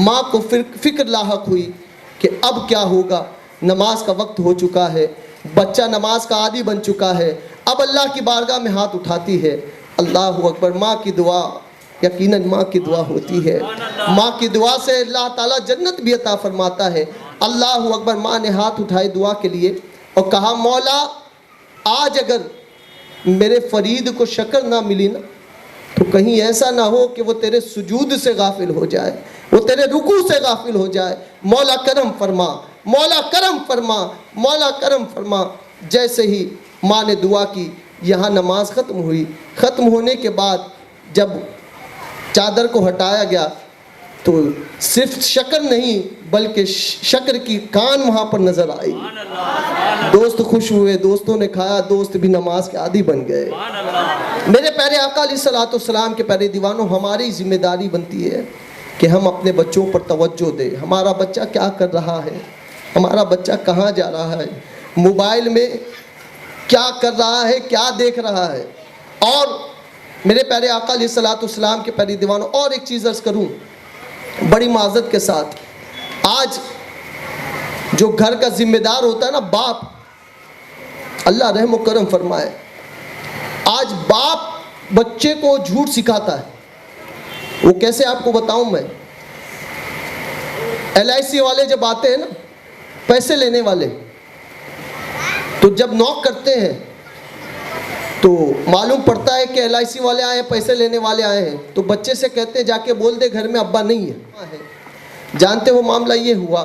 ماں کو فکر لاحق ہوئی کہ اب کیا ہوگا، نماز کا وقت ہو چکا ہے، بچہ نماز کا عادی بن چکا ہے، اب اللہ کی بارگاہ میں ہاتھ اٹھاتی ہے، اللہ اکبر، ماں کی دعا، یقیناً ماں کی دعا ہوتی ہے، ماں کی دعا سے اللہ تعالیٰ جنت بھی عطا فرماتا ہے۔ اللہ اکبر، ماں نے ہاتھ اٹھائے دعا کے لیے اور کہا مولا آج اگر میرے فرید کو شکر نہ ملی نا تو کہیں ایسا نہ ہو کہ وہ تیرے سجود سے غافل ہو جائے، وہ تیرے رکوع سے غافل ہو جائے، مولا کرم فرما، مولا کرم فرما، مولا کرم فرما۔ جیسے ہی ماں نے دعا کی، یہاں نماز ختم ہوئی، ختم ہونے کے بعد جب چادر کو ہٹایا گیا تو صرف شکر نہیں بلکہ شکر کی کان وہاں پر نظر آئی، دوست خوش ہوئے، دوستوں نے کھایا، دوست بھی نماز کے عادی بن گئے۔ میرے پیارے آقا علیہ الصلوۃ والسلام کے پیارے دیوانوں، ہماری ذمہ داری بنتی ہے کہ ہم اپنے بچوں پر توجہ دیں۔ ہمارا بچہ کیا کر رہا ہے، ہمارا بچہ کہاں جا رہا ہے، موبائل میں کیا کر رہا ہے، کیا دیکھ رہا ہے۔ اور میرے پیارے آقا علیہ الصلوۃ والسلام کے پیارے دیوانوں، اور ایک چیز عرض کروں بڑی معذرت کے ساتھ، آج جو گھر کا ذمہ دار ہوتا ہے نا، باپ، اللہ رحم و کرم فرمائے، آج باپ بچے کو جھوٹ سکھاتا ہے۔ وہ کیسے آپ کو بتاؤں میں، LIC والے جب آتے ہیں نا، پیسے لینے والے، تو جب نوک کرتے ہیں تو معلوم پڑتا ہے کہ LIC والے آئے ہیں، پیسے لینے والے آئے ہیں، تو بچے سے کہتے ہیں جا کے بول دے گھر میں ابا نہیں ہے۔ جانتے ہو معاملہ یہ ہوا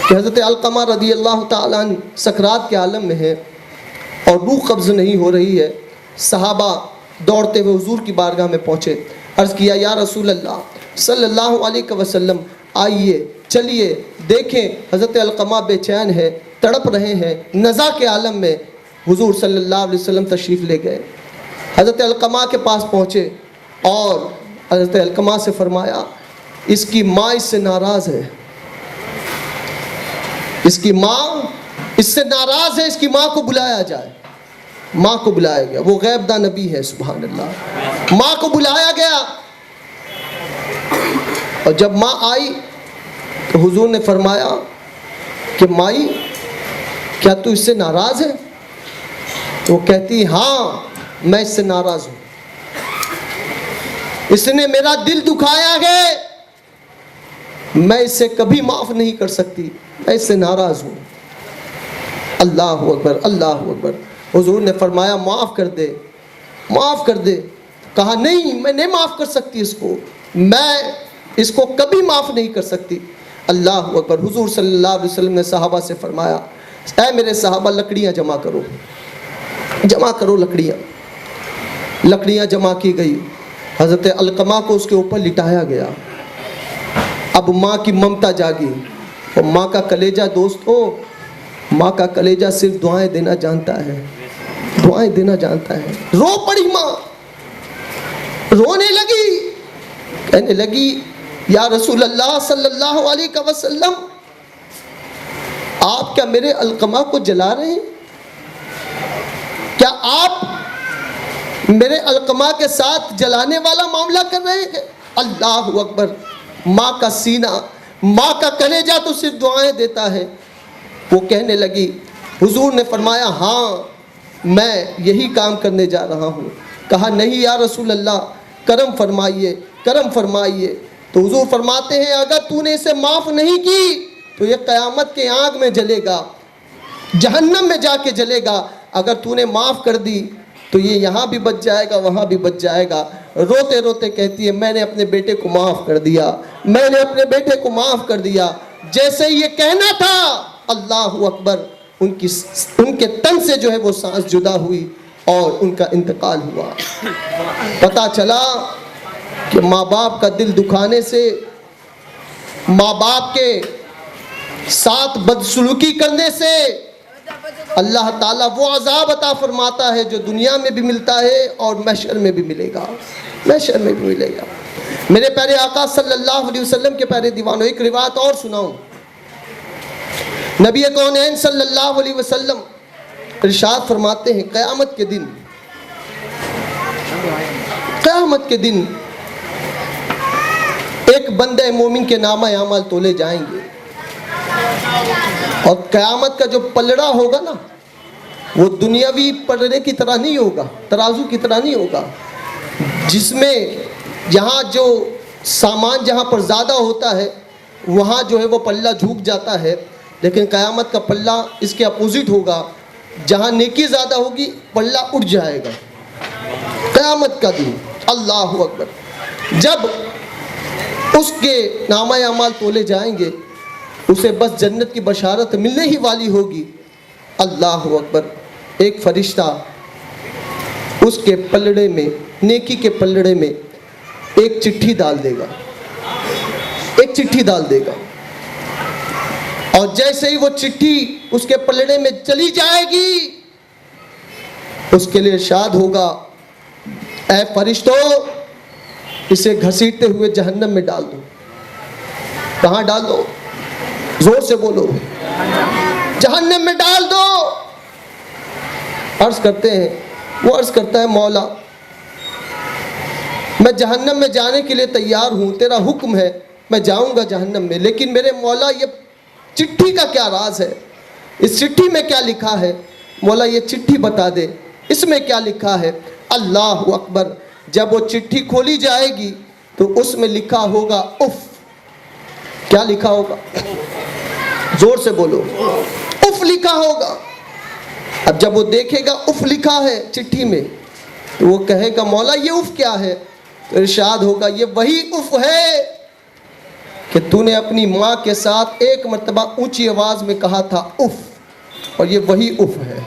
کہ حضرت علقمہ رضی اللہ تعالیٰ عنہ سکرات کے عالم میں ہے اور روح قبض نہیں ہو رہی ہے۔ صحابہ دوڑتے ہوئے حضور کی بارگاہ میں پہنچے، عرض کیا یا رسول اللہ صلی اللہ علیہ وسلم، آئیے چلیے دیکھیں حضرت علقمہ بے چین ہے، تڑپ رہے ہیں، نزا کے عالم میں۔ حضور صلی اللہ علیہ وسلم تشریف لے گئے، حضرت علقمہ کے پاس پہنچے اور حضرت علقمہ سے فرمایا اس کی ماں اس سے ناراض ہے، اس کی ماں اس سے ناراض ہے، اس کی ماں کو بلایا جائے۔ ماں کو بلایا گیا، وہ غیب داں نبی ہے، سبحان اللہ، ماں کو بلایا گیا۔ اور جب ماں آئی تو حضور نے فرمایا کہ مائی کیا تو اس سے ناراض ہے؟ وہ کہتی ہاں میں اس سے ناراض ہوں، اس نے میرا دل دکھایا ہے، میں اس سے کبھی معاف نہیں کر سکتی، میں اس سے ناراض ہوں۔ اللہ اکبر، اللہ اکبر۔ حضور نے فرمایا معاف کر دے، معاف کر دے۔ کہا نہیں میں نہیں معاف کر سکتی اس کو، میں اس کو کبھی معاف نہیں کر سکتی۔ اللہ اکبر۔ حضور صلی اللہ علیہ وسلم نے صحابہ سے فرمایا اے میرے صحابہ لکڑیاں جمع کرو، جمع کرو لکڑیاں۔ لکڑیاں جمع کی گئی، حضرت علقمہ کو اس کے اوپر لٹایا گیا۔ اب ماں کی ممتا جاگی، اور ماں کا کلیجہ دوستو، ماں کا کلیجہ صرف دعائیں دینا جانتا ہے، دعائیں دینا جانتا ہے۔ رو پڑی ماں، رونے لگی، کہنے لگی یا رسول اللہ صلی اللہ علیہ وسلم آپ کیا میرے علقمہ کو جلا رہے ہیں؟ کیا آپ میرے علقمہ کے ساتھ جلانے والا معاملہ کر رہے ہیں؟ اللہ اکبر۔ ماں کا سینہ، ماں کا کلیجہ تو صرف دعائیں دیتا ہے۔ وہ کہنے لگی، حضور نے فرمایا ہاں میں یہی کام کرنے جا رہا ہوں۔ کہا نہیں یا رسول اللہ کرم فرمائیے، کرم فرمائیے۔ تو حضور فرماتے ہیں اگر تو نے اسے معاف نہیں کی تو یہ قیامت کے آگ میں جلے گا، جہنم میں جا کے جلے گا۔ اگر تو نے معاف کر دی تو یہ یہاں بھی بچ جائے گا، وہاں بھی بچ جائے گا۔ روتے روتے کہتی ہے میں نے اپنے بیٹے کو معاف کر دیا، میں نے اپنے بیٹے کو معاف کر دیا۔ جیسے یہ کہنا تھا اللہ اکبر، ان کے تن سے جو ہے وہ سانس جدا ہوئی اور ان کا انتقال ہوا۔ پتہ چلا کہ ماں باپ کا دل دکھانے سے، ماں باپ کے ساتھ بدسلوکی کرنے سے اللہ تعالیٰ وہ عذاب عطا فرماتا ہے جو دنیا میں بھی ملتا ہے اور محشر میں بھی ملے گا، محشر میں بھی ملے گا۔ میرے پیارے آقا صلی اللہ علیہ وسلم کے پیارے دیوانوں، ایک روایت اور سناؤں۔ نبی کونین صلی اللہ علیہ وسلم ارشاد فرماتے ہیں قیامت کے دن، قیامت کے دن ایک بندہ مومن کے نامہ اعمال تولے جائیں گے۔ اور قیامت کا جو پلڑا ہوگا نا وہ دنیاوی پلڑے کی طرح نہیں ہوگا، ترازو کی طرح نہیں ہوگا، جس میں یہاں جو سامان جہاں پر زیادہ ہوتا ہے وہاں جو ہے وہ پلہ جھک جاتا ہے، لیکن قیامت کا پلہ اس کے اپوزٹ ہوگا، جہاں نیکی زیادہ ہوگی پلہ اٹھ جائے گا۔ قیامت کا دن، اللہ اکبر، جب اس کے نامہ اعمال تولے جائیں گے اسے بس جنت کی بشارت ملنے ہی والی ہوگی۔ اللہ اکبر، ایک فرشتہ اس کے پلڑے میں، نیکی کے پلڑے میں ایک چٹھی ڈال دے گا، ایک چٹھی ڈال دے گا، اور جیسے ہی وہ چٹھی اس کے پلڑے میں چلی جائے گی اس کے لیے ارشاد ہوگا، اے فرشتوں اسے گھسیٹتے ہوئے جہنم میں ڈال دو۔ کہاں ڈال دو؟ زور سے بولو، جہنم میں ڈال دو۔ عرض کرتے ہیں، وہ عرض کرتا ہے مولا میں جہنم میں جانے کے لیے تیار ہوں، تیرا حکم ہے میں جاؤں گا جہنم میں، لیکن میرے مولا یہ چٹھی کا کیا راز ہے؟ اس چٹھی میں کیا لکھا ہے؟ مولا یہ چٹھی بتا دے، اس میں کیا لکھا ہے؟ اللہ اکبر، جب وہ چٹھی کھولی جائے گی تو اس میں لکھا ہوگا اف۔ کیا لکھا ہوگا؟ زور سے بولو، اف لکھا ہوگا۔ اب جب وہ دیکھے گا اف لکھا ہے چٹھی میں تو وہ کہے گا مولا یہ اف کیا ہے؟ تو ارشاد ہوگا یہ وہی اف ہے کہ تو نے اپنی ماں کے ساتھ ایک مرتبہ اونچی آواز میں کہا تھا اف، اور یہ وہی اف ہے۔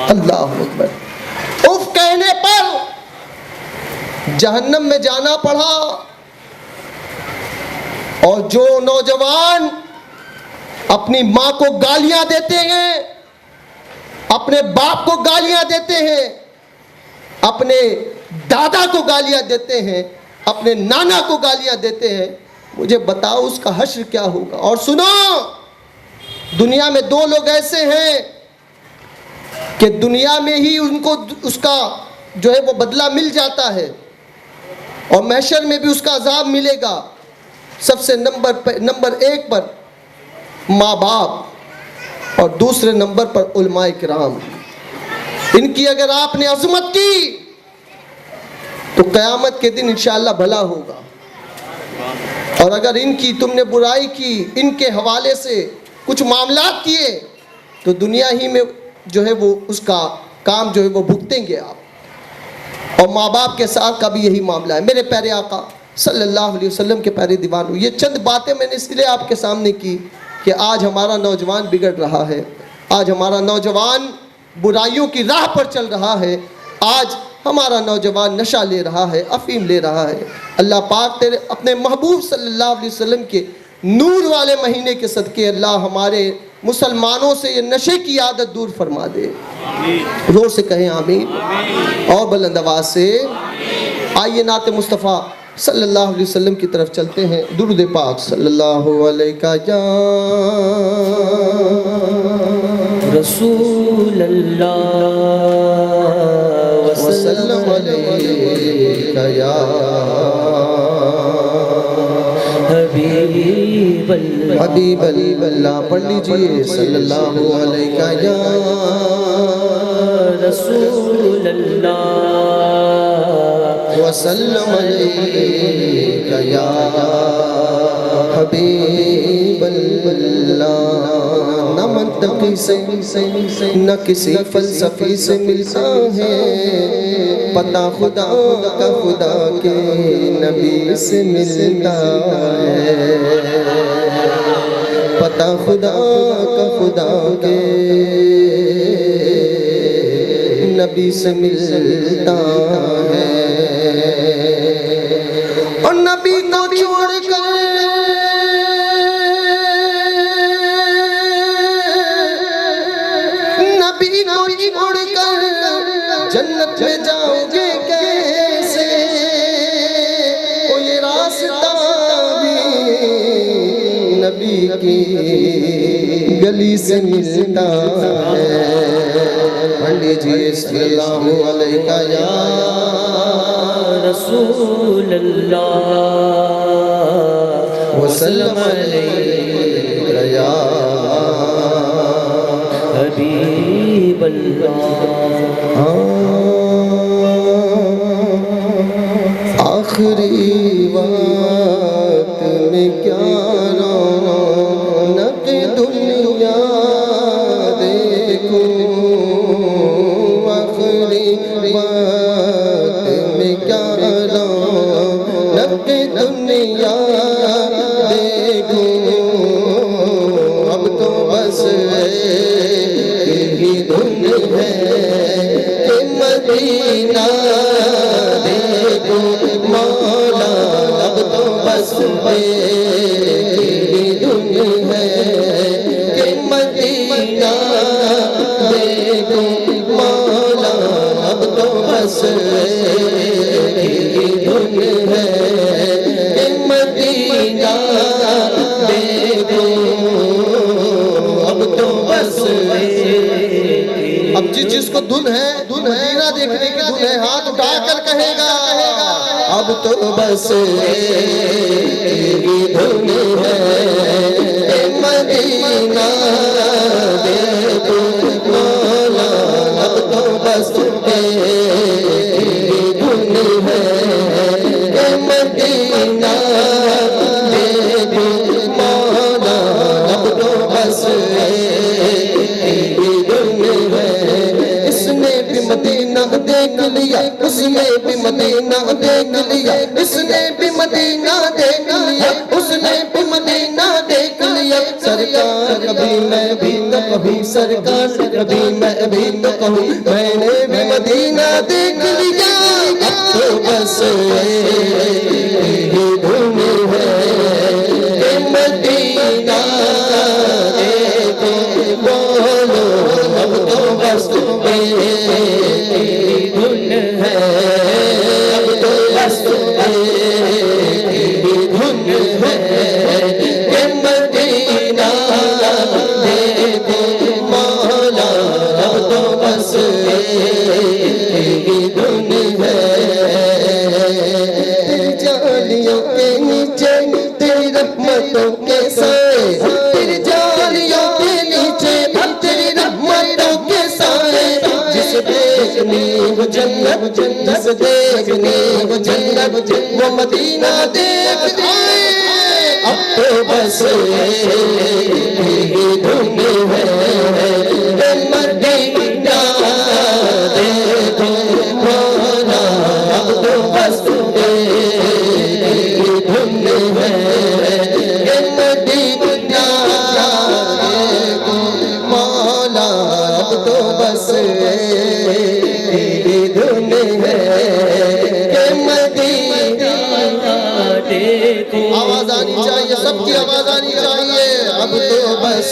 اللہ اکبر، اف کہنے پر جہنم میں جانا پڑا، اور جو نوجوان اپنی ماں کو گالیاں دیتے ہیں، اپنے باپ کو گالیاں دیتے ہیں، اپنے دادا کو گالیاں دیتے ہیں، اپنے نانا کو گالیاں دیتے ہیں، مجھے بتاؤ اس کا حشر کیا ہوگا؟ اور سنو، دنیا میں دو لوگ ایسے ہیں کہ دنیا میں ہی ان کو اس کا جو ہے وہ بدلہ مل جاتا ہے، اور محشر میں بھی اس کا عذاب ملے گا۔ سب سے نمبر ایک پر ماں باپ، اور دوسرے نمبر پر علماء کرام۔ ان کی اگر آپ نے عظمت کی تو قیامت کے دن انشاءاللہ بھلا ہوگا، اور اگر ان کی تم نے برائی کی، ان کے حوالے سے کچھ معاملات کیے تو دنیا ہی میں جو ہے وہ اس کا کام جو ہے وہ بھگتیں گے آپ۔ اور ماں باپ کے ساتھ کا بھی یہی معاملہ ہے۔ میرے پیارے آقا صلی اللہ علیہ وسلم کے پیارے دیوان ہو، یہ چند باتیں میں نے اس لیے آپ کے سامنے کی کہ آج ہمارا نوجوان بگڑ رہا ہے، آج ہمارا نوجوان برائیوں کی راہ پر چل رہا ہے، آج ہمارا نوجوان نشہ لے رہا ہے، افیم لے رہا ہے۔ اللہ پاک تیرے اپنے محبوب صلی اللہ علیہ وسلم کے نور والے مہینے کے صدقے اللہ ہمارے مسلمانوں سے یہ نشے کی عادت دور فرما دے۔ زور سے کہیں آمین، اور بلند آواز سے۔ آئیے نعت مصطفیٰ صلی اللہ علیہ وسلم کی طرف چلتے ہیں۔ درود پاک صلی اللہ علیہ یا رسول اللہ وسلم علیہ یا حبیب اللہ، حبیب اللہ۔ پڑھ لیجئے صلی اللہ علیہ یا رسول اللہ وسلم علیہ یا حبیب اللہ۔ نہ منطقی سے نہ کسی فلسفی سے ملتا ہے، پتہ خدا کا خدا کے نبی سے ملتا ہے، پتہ خدا کا خدا کے نبی سے ملتا ہے۔ اور نبی کو چھوڑ کر جنت میں جاؤ گے کیسے؟ وہ یہ راستہ بھی نبی کی گلی سے ملتا ہے۔ پڑھ لیجئے صلی اللہ علیہ یا رسول اللہ وسلم علیہ یا آخری وقت میں کیا رونق دنیا دیکھوں، آخری وقت میں کیا رونق دنیا دیکھوں، اب تو بس یہی دھن ہے کہ مدینہ دیکھوں مولا، اب تو بس یہی دھن ہے کہ مدینہ دیکھوں مولا، اب تو بس یہی دھن ہے کہ مدینہ دیکھوں، اب تو بس اب جس کو دھن ہے مدینہ دیکھنے کی دھن ہے، ہاتھ اٹھا کر کہے گا اب تو بس یہی دھن ہے کہ مدینہ دیکھوں مولا، اب تو بس یہی دھن ہے کہ مدینہ دیکھوں مولا، اب تو بس یہی دھن ہے۔ اس نے بھی مدینہ دیکھ لیا، اس نے بھی مدینہ دیکھ لیا، اس نے بھی مدینہ دیکھ لیا، اس نے بھی مدینہ دیکھ لیا، سرکار کبھی میں بھی تو کہوں، سرکار کبھی میں بھی تو کہوں، میں نے بھی مدینہ دیکھ لیا، اب تو بس یہی دھن ہے کہ مدینہ دیکھوں بولو، اب تو بس یہی دھن ہے، اب تو بس یہی دھن ہے کہ مدینہ دیکھوں مولا، اب تو بس یہی دھن ہے۔ تیری جالیوں کے نیچے تیری رحمتوں کے سائے، تیری جالیوں کے نیچے تیری رحمتوں کے سائے، جس دیکھنی وہ جنت، جس دیکھنی وہ جنت، وہ مدینہ دیکھ آئے، اب تو بس یہی دھن ہے کہ مدینہ دیکھوں مولا، اب تو بس یہی دھن ہے کہ مدینہ دیکھوں مولا، اب تو بس یہی دھن ہے کہ مدینہ دیکھوں۔ آواز آنی چاہیے، سب کی آواز آنی چاہیے، اب تو بس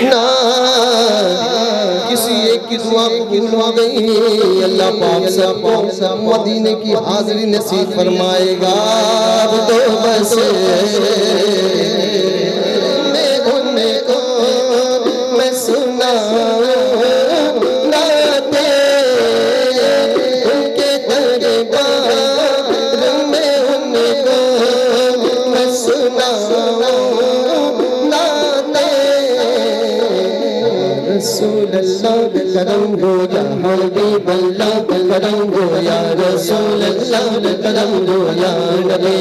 نہ کسی ایک کی دعا قبول ہو گئی، اللہ پاک سب کو مدینے کی حاضری نصیب فرمائے گا، اب تو بس میں ان کو میں سناؤں نعتیں ان کے دربار میں، ان کو میں سناؤں نعتیں، رسول اللہ کرم ہو یا حبیب اللہ کرم ہو یا رسول اللہ کرم ہو یا نبی،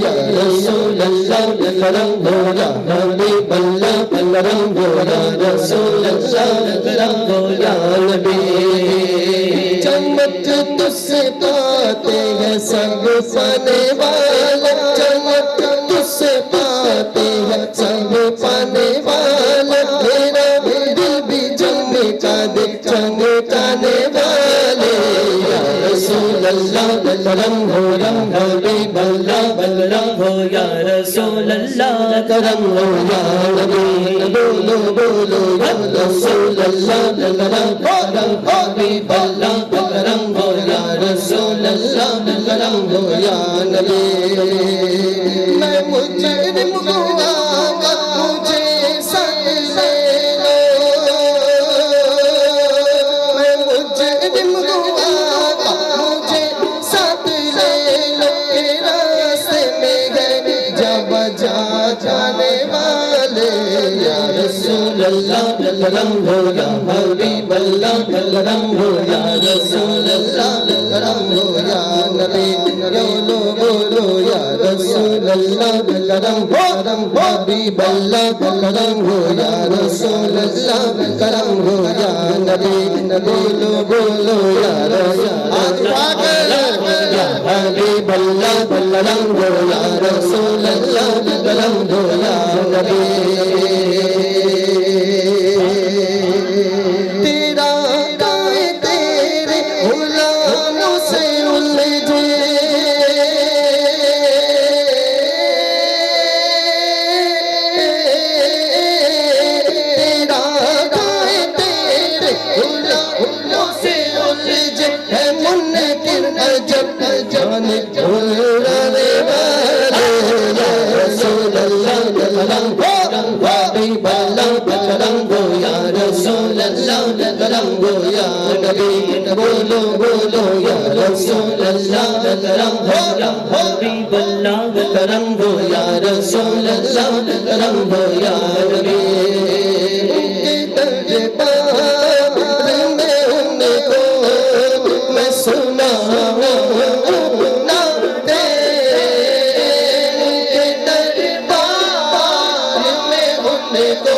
یا رسول اللہ کرم ہو یا حبیب اللہ کرم ہو یا رسول اللہ کرم ہو یا نبی، چمک تجھ سے پاتے ہیں سب پانے والا، چمک تجھ سے پاتے ہیں سب پانے والا، میرا دل بھی چمکا دے چمکانے والے، یا رسول اللہ کرم ہو یا حبیب اللہ کرم ہو یا رسول اللہ کرم ہو یا نبی، بولو بولو یا رسول اللہ کرم ہو یا حبیب اللہ کرم ہو یا رسول اللہ کرم ہو یا نبی، میں مجرم ہوا مجھے ساتھ لے لو، میں مجرم ہوا مجھے ساتھ لے لو، راستے میں ہے جب جا جانے اللہ کرم ہو یا حبیب اللہ کرم ہو یا رسول اللہ کرم ہو یا نبی بولو بولو یا رسول اللہ کرم ہو حبیب اللہ کرم ہو یا رسول اللہ کرم ہو یا نبی بولو بولو یا رسول یا حبیب اللہ کرم ہو یا رسول اللہ کرم ہو یا نبی تیرا گائے تیرے غلاموں سے الجھے تیرا گائے تیرے غلاموں سے الجھے ہے منکر عجب جانے بھولنے والے یا رسول اللہ کرم ہو حبیب اللہ کرم ہو یا رسول اللہ کرم ہو یا نبی بولو بولو یا رسول اللہ کرم ہو حبیب اللہ کرم ہو یا رسول اللہ کرم ہو یا نبی کے دربار میں ان کو میں سناؤں نعتیں کے دربار میں ان کو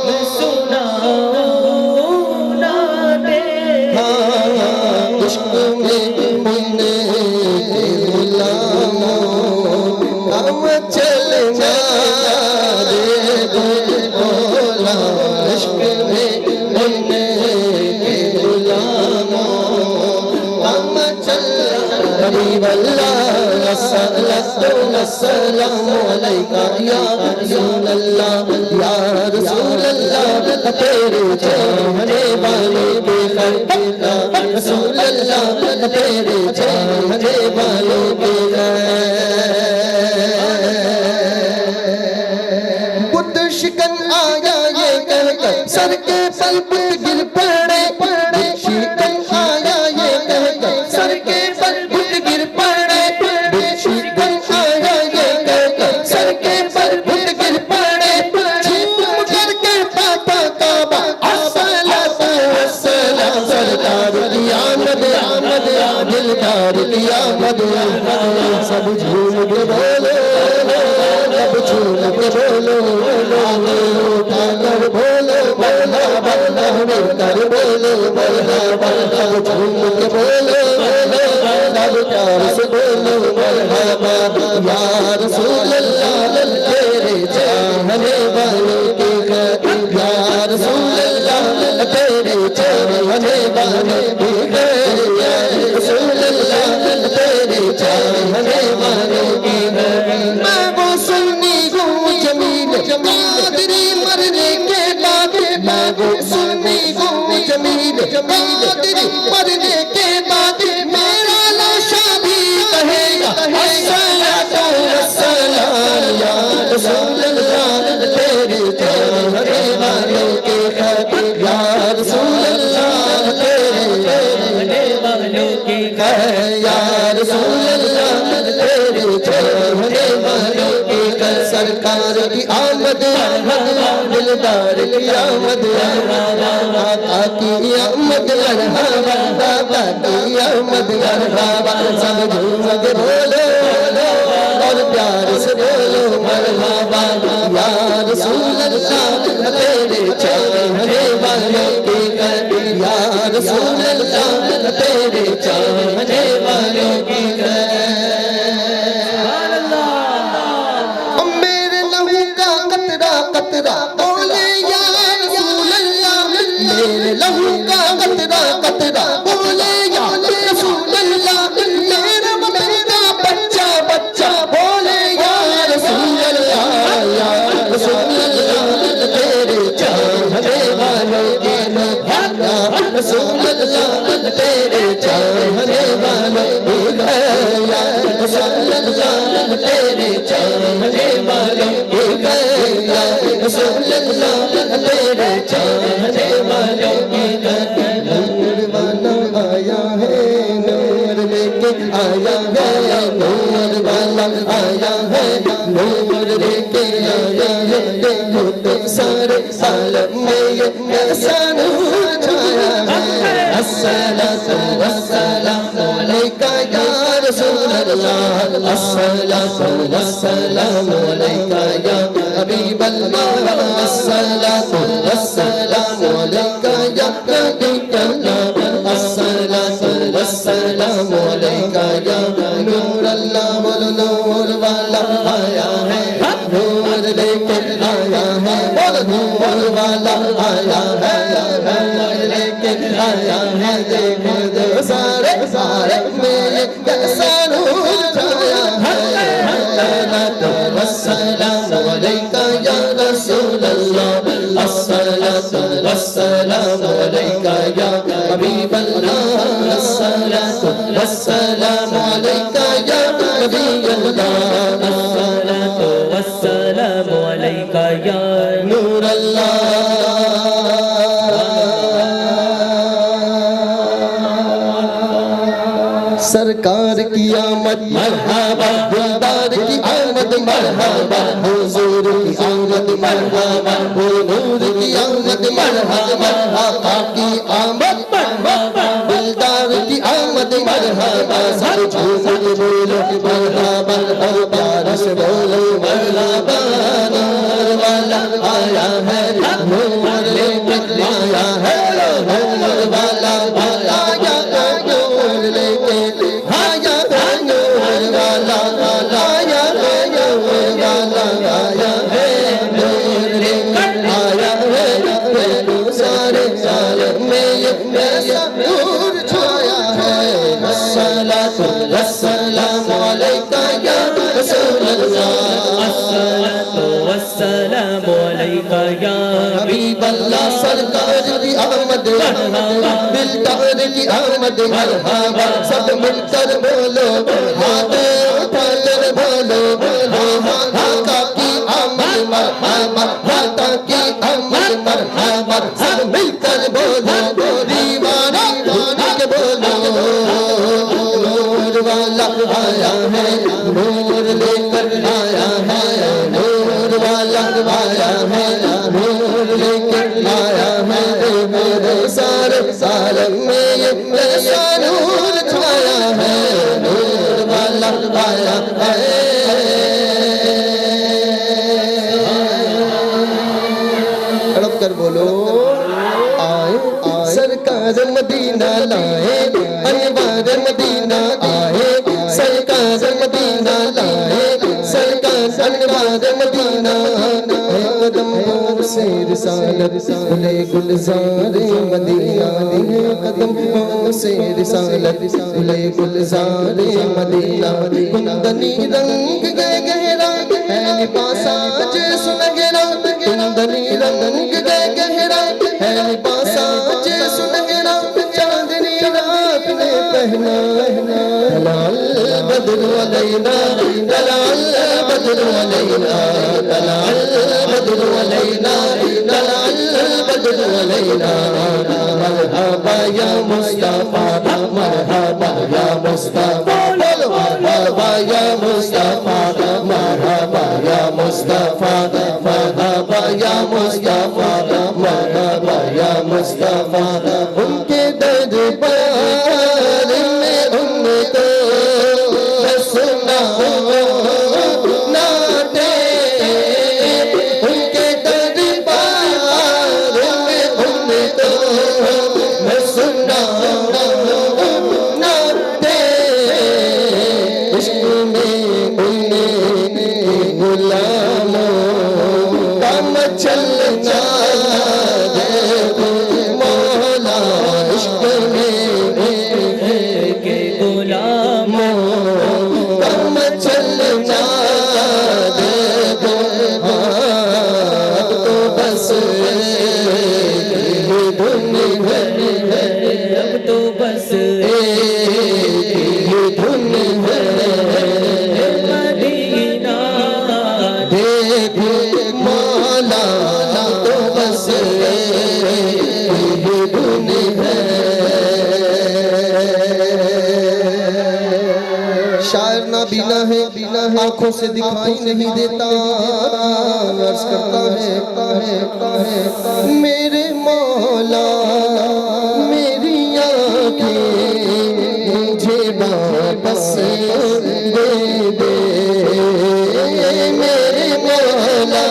میں سناؤں نعتیں عشق میں بننے کے غلاموں ہم چلنا دے بولا عشق میں بننے کے غلاموں ہم چلنا حبیب اللہ السلام علیکہ یا رسول اللہ یا رسول اللہ تیرے چاہنے والے بے خیر رسول اللہ تیرے چاہنے والے بے خیر بت شکن آیا یہ کہہ کر سر کے پل بت گر پڑے بت شکن آیا یہ کہہ کر سر کے پل بت گر پڑے بت شکن آیا یہ کہہ کر سر کے پل بت گر پڑے جھوم کر کے پاتا کعبہ الصلاۃ والسلام سرکار کی آمد آمد دلدار کی آمد سب جھوم کے بولو سب جھوم کے بولو اٹھا کر بولو مرحبا مل کر بولو مرحبا سب جھوم کے بولو سب پیار سے بولو مرحبا یا رسول اللہ تیرے چاہنے والوں کی خیر یا رسول اللہ تیرے چاہنے والوں کی خیر یا رسول اللہ تیرے چاہنے والوں کی خیر میں وہ سنی ہوں جمیل قادری مرنے کے بعد میں وہ سنی ہوں جمیل قادری مرنے کے بعد میرا لاشا بھی کہے گا الصلاۃ والسلام یا رسول اللہ تیرے چاہنے والوں کے خیر یا رسول اللہ تیرے چاہنے والوں کی خیر یا رسول اللہ تیرے چاہنے والوں کی خیر سرکار کی آمد دلدار کی آمد آقا کی آمد مرحبا بابا کی آمد مرحبا سب جھوم کے بولو اور پیار سے بولو مرحبا یا رسول اللہ تیرے چاہنے والوں کی خیر یا رسول اللہ تیرے چاہنے والوں کی خیر میرے لہو کا قطرہ قطرہ بولے یا رسول اللہ میرے لہو کا قطرہ قطرہ بولے یا رسول اللہ میرا میرا بچہ بچہ بولے یا رسول اللہ یا رسول اللہ تیرے چاہنے والوں کی خیر یا رسول اللہ تیرے چاہنے والوں کی خیر یا رسول اللہ تیرے چاہنے والوں کی خیر یا رسول اللہ تیرے چاہنے والوں کی خیر نور والا آیا ہے نور لے کے آیا ہے نور والا آیا ہے نور لے کے آیا ہے دیکھو تو سارے عالم میں یہ احسان چھایا ہے الصلاۃ والسلام علیکہ یا رسول اللہ الصلاۃ والسلام علیکہ یا حبیب اللہ الصلاۃ والسلام علیکہ یا نبی اللہ الصلاۃ والسلام علیکہ یا نور اللہ والنور والا آیا ہے نور لے کے آیا ہے نور والا آیا ہے نور لے کے آیا ہے دیکھو جو سارے سارے میں احسان چھایا ہے الصلاۃ والسلام علیکہ یا رسول اللہ الصلاۃ والسلام علیکہ یا حبیب اللہ الصلاۃ والسلام علیکہ یا نبی اللہ الصلاۃ والسلام علیکہ یا نور سرکار کی آمد مرحبا دلدار کی آمد مرحبا حضور کی آمد مرحبا نور کی آمد مرحبا آقا کی آمد مرحبا دلدار کی آمد مرحبا سب جھوم کے بولو مرحبا ہر پیار سے بولو مرحبا نور والا آیا ہے نور لے کر آیا ہے نور والا آیا ہے نور لے کے آیا ہے نور والا آیا ہے نور والا آیا ہے نور لے کر آیا ہے سارے عالم میں یہ ایسا نور چھایا ہے الصلاۃ والسلام علیکہ یا رسول اللہ الصلاۃ والسلام علیکہ یا حبیب اللہ سرکار کی آمد دلدار کی آمد مرحبا سب مل کر بولو ہاتھ اٹھا کر بولو آقا کی آمد مرحبا آقا کی آمد مرحبا سب مل کر بولو دیوانہ بن کے بولو نور والا آیا ہے نور لے کر آیا ہے نور والا آیا ہے نور لے کر آیا ہے میرے سارے عالم میں یہ ایسا نور چھایا ہے نور والا آیا ہے تڑپ کر بولو آئے سرکار مدینہ لائے انوار مدینہ آئے سرکار مدینہ لائے سرکار انوار مدینہ قدم پور سے رسالت لے گلزار مدینہ قدم پور سے رسالت لے گلزار مدینہ کندنی رنگ گئے گہرا ہے لباسا جس نگرا کندنی رنگ گئے گہرا ہے لباسا جس نگرا چاندنی رات نے پہنا دلال بدر علینا دلال بدر علینا دلال بدر علینا دلال بدر علینا مرحبا یا مصطفیٰ مرحبا یا مصطفیٰ مرحبا یا مصطفیٰ مرحبا یا مصطفیٰ مرحبا یا مصطفیٰ مرحبا یا مصطفیٰ ان کے دربار میں ان کو سنا ناتے ان کے دربار میں ان کو سنا ناتے عشق میں انہیں غلاموں کا مچلنا دیکھو مولا عشق میں کے غلاموں کا مچلنا دیکھو اب تو بس یہ دھن ہے اب تو بس یہ دھن ہے بینا ہے آنکھوں سے دکھائی نہیں دیتا عرض کرتا ہے میرے مولا میری آنکھیں مجھے واپس دے دے میرے مولا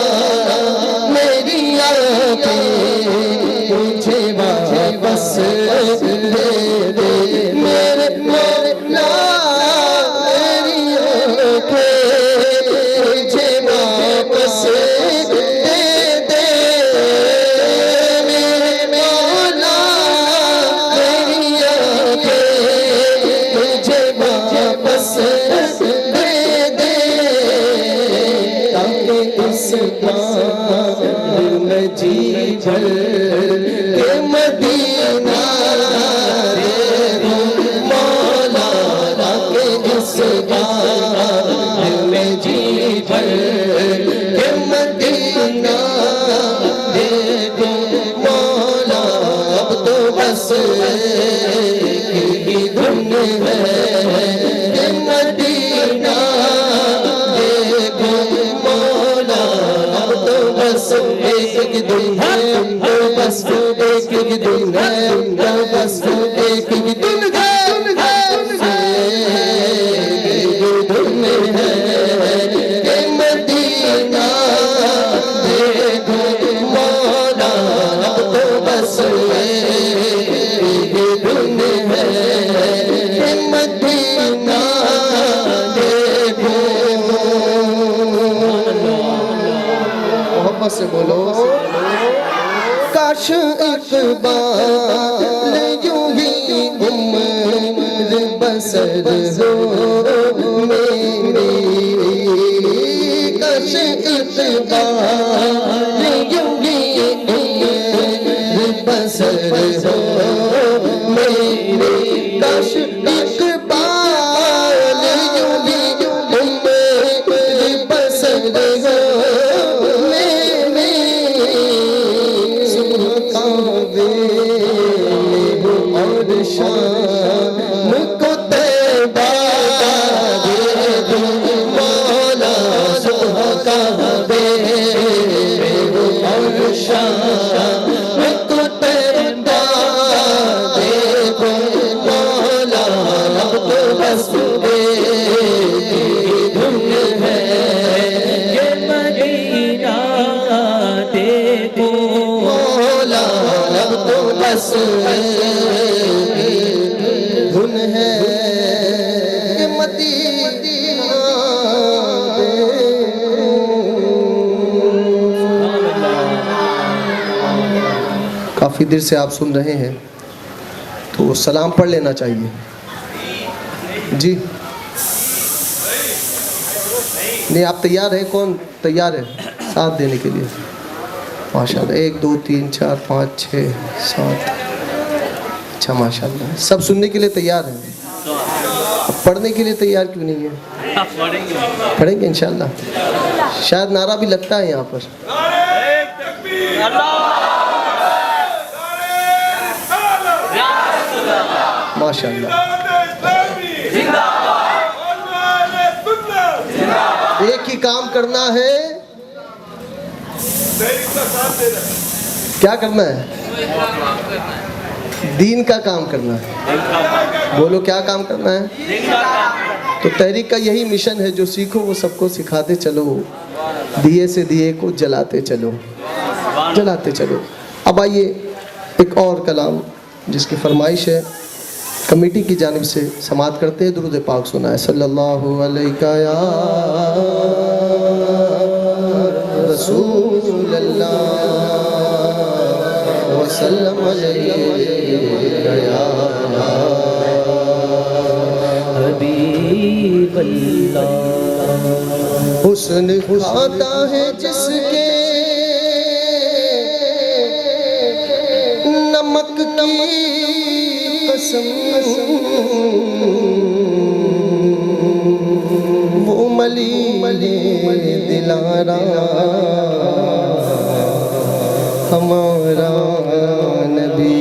میری آنکھیں مجھے واپس دے دے میرے مولا میری آنکھیں مجھے واپس دے دے میرے مولا میری آنکھیں مجھے واپس دے دے تاکہ اس دل میں جی بھر کے مدینہ دیکھوں مولا تاکہ اس دل میں جی بھر کے مدینہ دیکھوں مولا اب تو بس ایک ہی دھن ہے کہ مدینہ دیکھوں مولا اب تو بس ایک ہی دھن ہے بس ایک ہی دھن ہے بس ایک ہی دھن ہے دھن ہے کہ مدینہ دیکھوں مولا اب تو بس ایک دھن ہے کہ مدینہ دیکھوں محبت سے بولو کاش اقبال یوں ہی عمر بسر ہو میری کاش اقبال یوں ہی عمر بسر ہو میری کاش اقبال یوں ہی عمر بسر ہو شام کو طیبہ دے دوں مولا صبح کا دے اور شام کو طیبہ دے دوں مولا اب تو بس دھن ہے یہ مدینہ دیکھو مولا اب تو بس دھن ہے کہ مدینہ کافی دیر سے آپ سن رہے ہیں تو سلام پڑھ لینا چاہیے جی نہیں آپ تیار ہیں کون تیار ہے ساتھ دینے کے لیے ماشاءاللہ 1 2 3 4 5 6 7 اچھا ماشاءاللہ سب سننے کے لیے تیار ہیں اب پڑھنے کے لیے تیار کیوں نہیں ہے پڑھیں گے انشاءاللہ شاید نعرہ بھی لگتا ہے یہاں پر ماشاءاللہ ایک ہی کام کرنا ہے کیا کرنا ہے دین کا کام کرنا ہے بولو کیا کام کرنا ہے تو تحریک کا یہی مشن ہے جو سیکھو وہ سب کو سکھاتے چلو دیے سے دیے کو جلاتے چلو اب آئیے ایک اور کلام جس کی فرمائش ہے کمیٹی کی جانب سے سماعت کرتے ہیں درود پاک سنائے صلی اللہ علیہ یا رسول اللہ وسلم علیہ یا حبیب اللہ حسن کھاتا ہے جس کے نمک کی قسم وہ ملی دلارا ہمارا نبی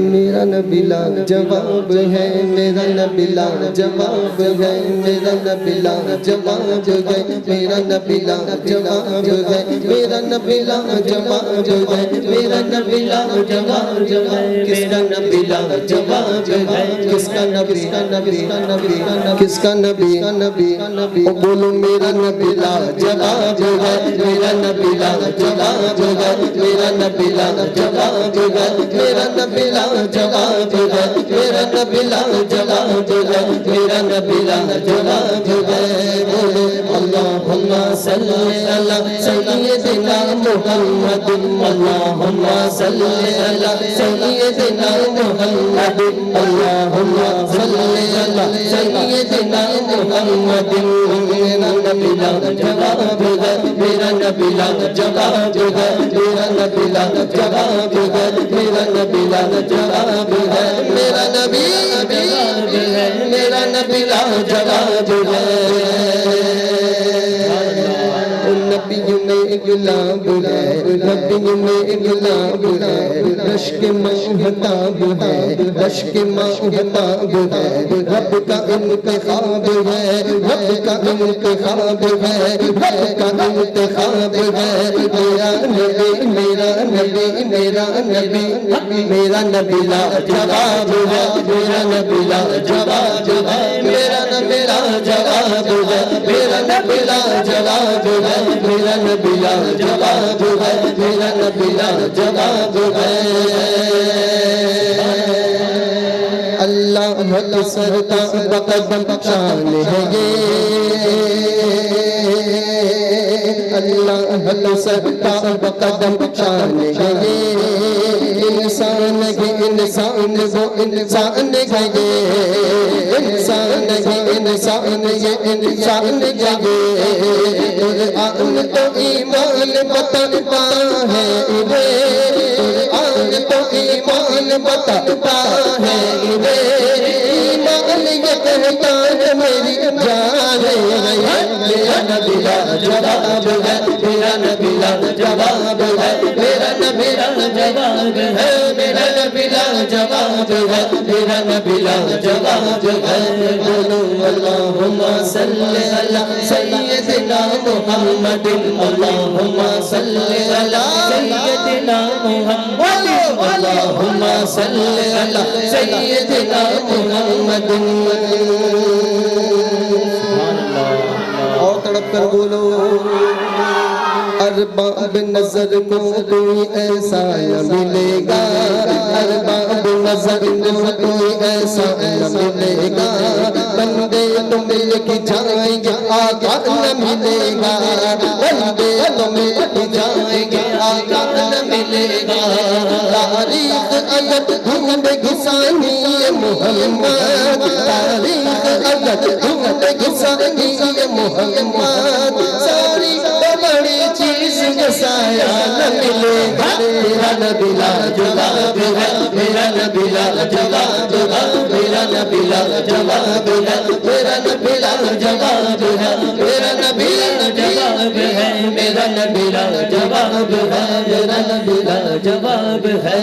میرا نبی لا جواب ہے، میرا نبی لا جواب ہے، میرا نبی لا جواب ہے، میرا نبی لا جواب ہے، میرا نبی لا جواب ہے، میرا نبی لا جواب ہے، کس کا نبی لا جواب ہے، کس کا نبی، کس کا نبی، او بولو میرا نبی لا جواب ہے، میرا نبی لا جواب ہے، میرا نبی لا جواب ہے، میرا نبی لا جواب ہے، میرا نبی لا جواب ہے، میرا نبی لا جواب ہے، بولو اللہم صلی علی سیدنا محمد، اللہم صلی علی سیدنا محمد، اللہم صلی علی سیدنا محمد، میرا نبی لا جواب ہے، میرا نبی لا جواب ہے، میرا نبی لا جواب ہے، میرا نبی لا جواب ہے، میرا نبی، میرا نبی لا جواب ہے، نبیوں میں گلاب ہے، نبیوں میں گلاب ہے، رشک مہتاب ہے، رشک مہتاب ہے، رب کا انتخاب ہے، رب کا انتخاب ہے، رب کا انتخاب ہے، میرا نبی، میرا نبی، میرا نبی، میرا نبی لا جواب ہے، میرا نبی لا جواب ہے، میرا نبی لا جواب ہے، میرا نبی لا جواب ہے، میرا نبی لا جواب ہے، میرا نبی لا جواب ہے، اللہ کی سرکار بقدم شان ہے یہ، اللہ کی سرکار بقدم شان ہے یہ، انسان ہے انسان وہ انسان ہے یہ، انسان ہے انسان یہ انسان ہے یہ، قرآن تو ایمان بتاتا ہے قرآن تو ایمان بتاتا ہے ایمان یہ کہتا ہے میری جان ہے، میرا نبی لا جواب ہے، میرا نبی لا جواب ہے، میرا نبی لا جواب ہے، میرا نبی لا جواب ہے، میرا نبی لا جواب ہے، بولو اللہم صلی علی سیدنا محمد، اللہم صلی علی سیدنا محمد، اللہم صلی علی سیدنا محمد، اور تڑپ کر بولو ارباب نظر کو کوئی ایسا نہ ملے گا، ارباب نظر کو کوئی ایسا نہ ملے گا، بندے تو مل کے جائیں گے آقا نہ ملے گا، بندے تو مل کے جائیں گے آقا نہ ملے گا، تاریخ عجب ڈھونڈ گھسانی محمد، تاریخ عجب ڈھونڈ گھسانی محمد، ساری بڑی چیز گسایا نہ ملے گا، میرا نبی لا جواب ہے، میرا نبی لا جواب ہے، میرا نبی لا جواب ہے، میرا نبی لا جواب ہے، میرا نبی لا جواب ہے، میرا نبی لا جواب ہے، میرا نبی لا جواب ہے،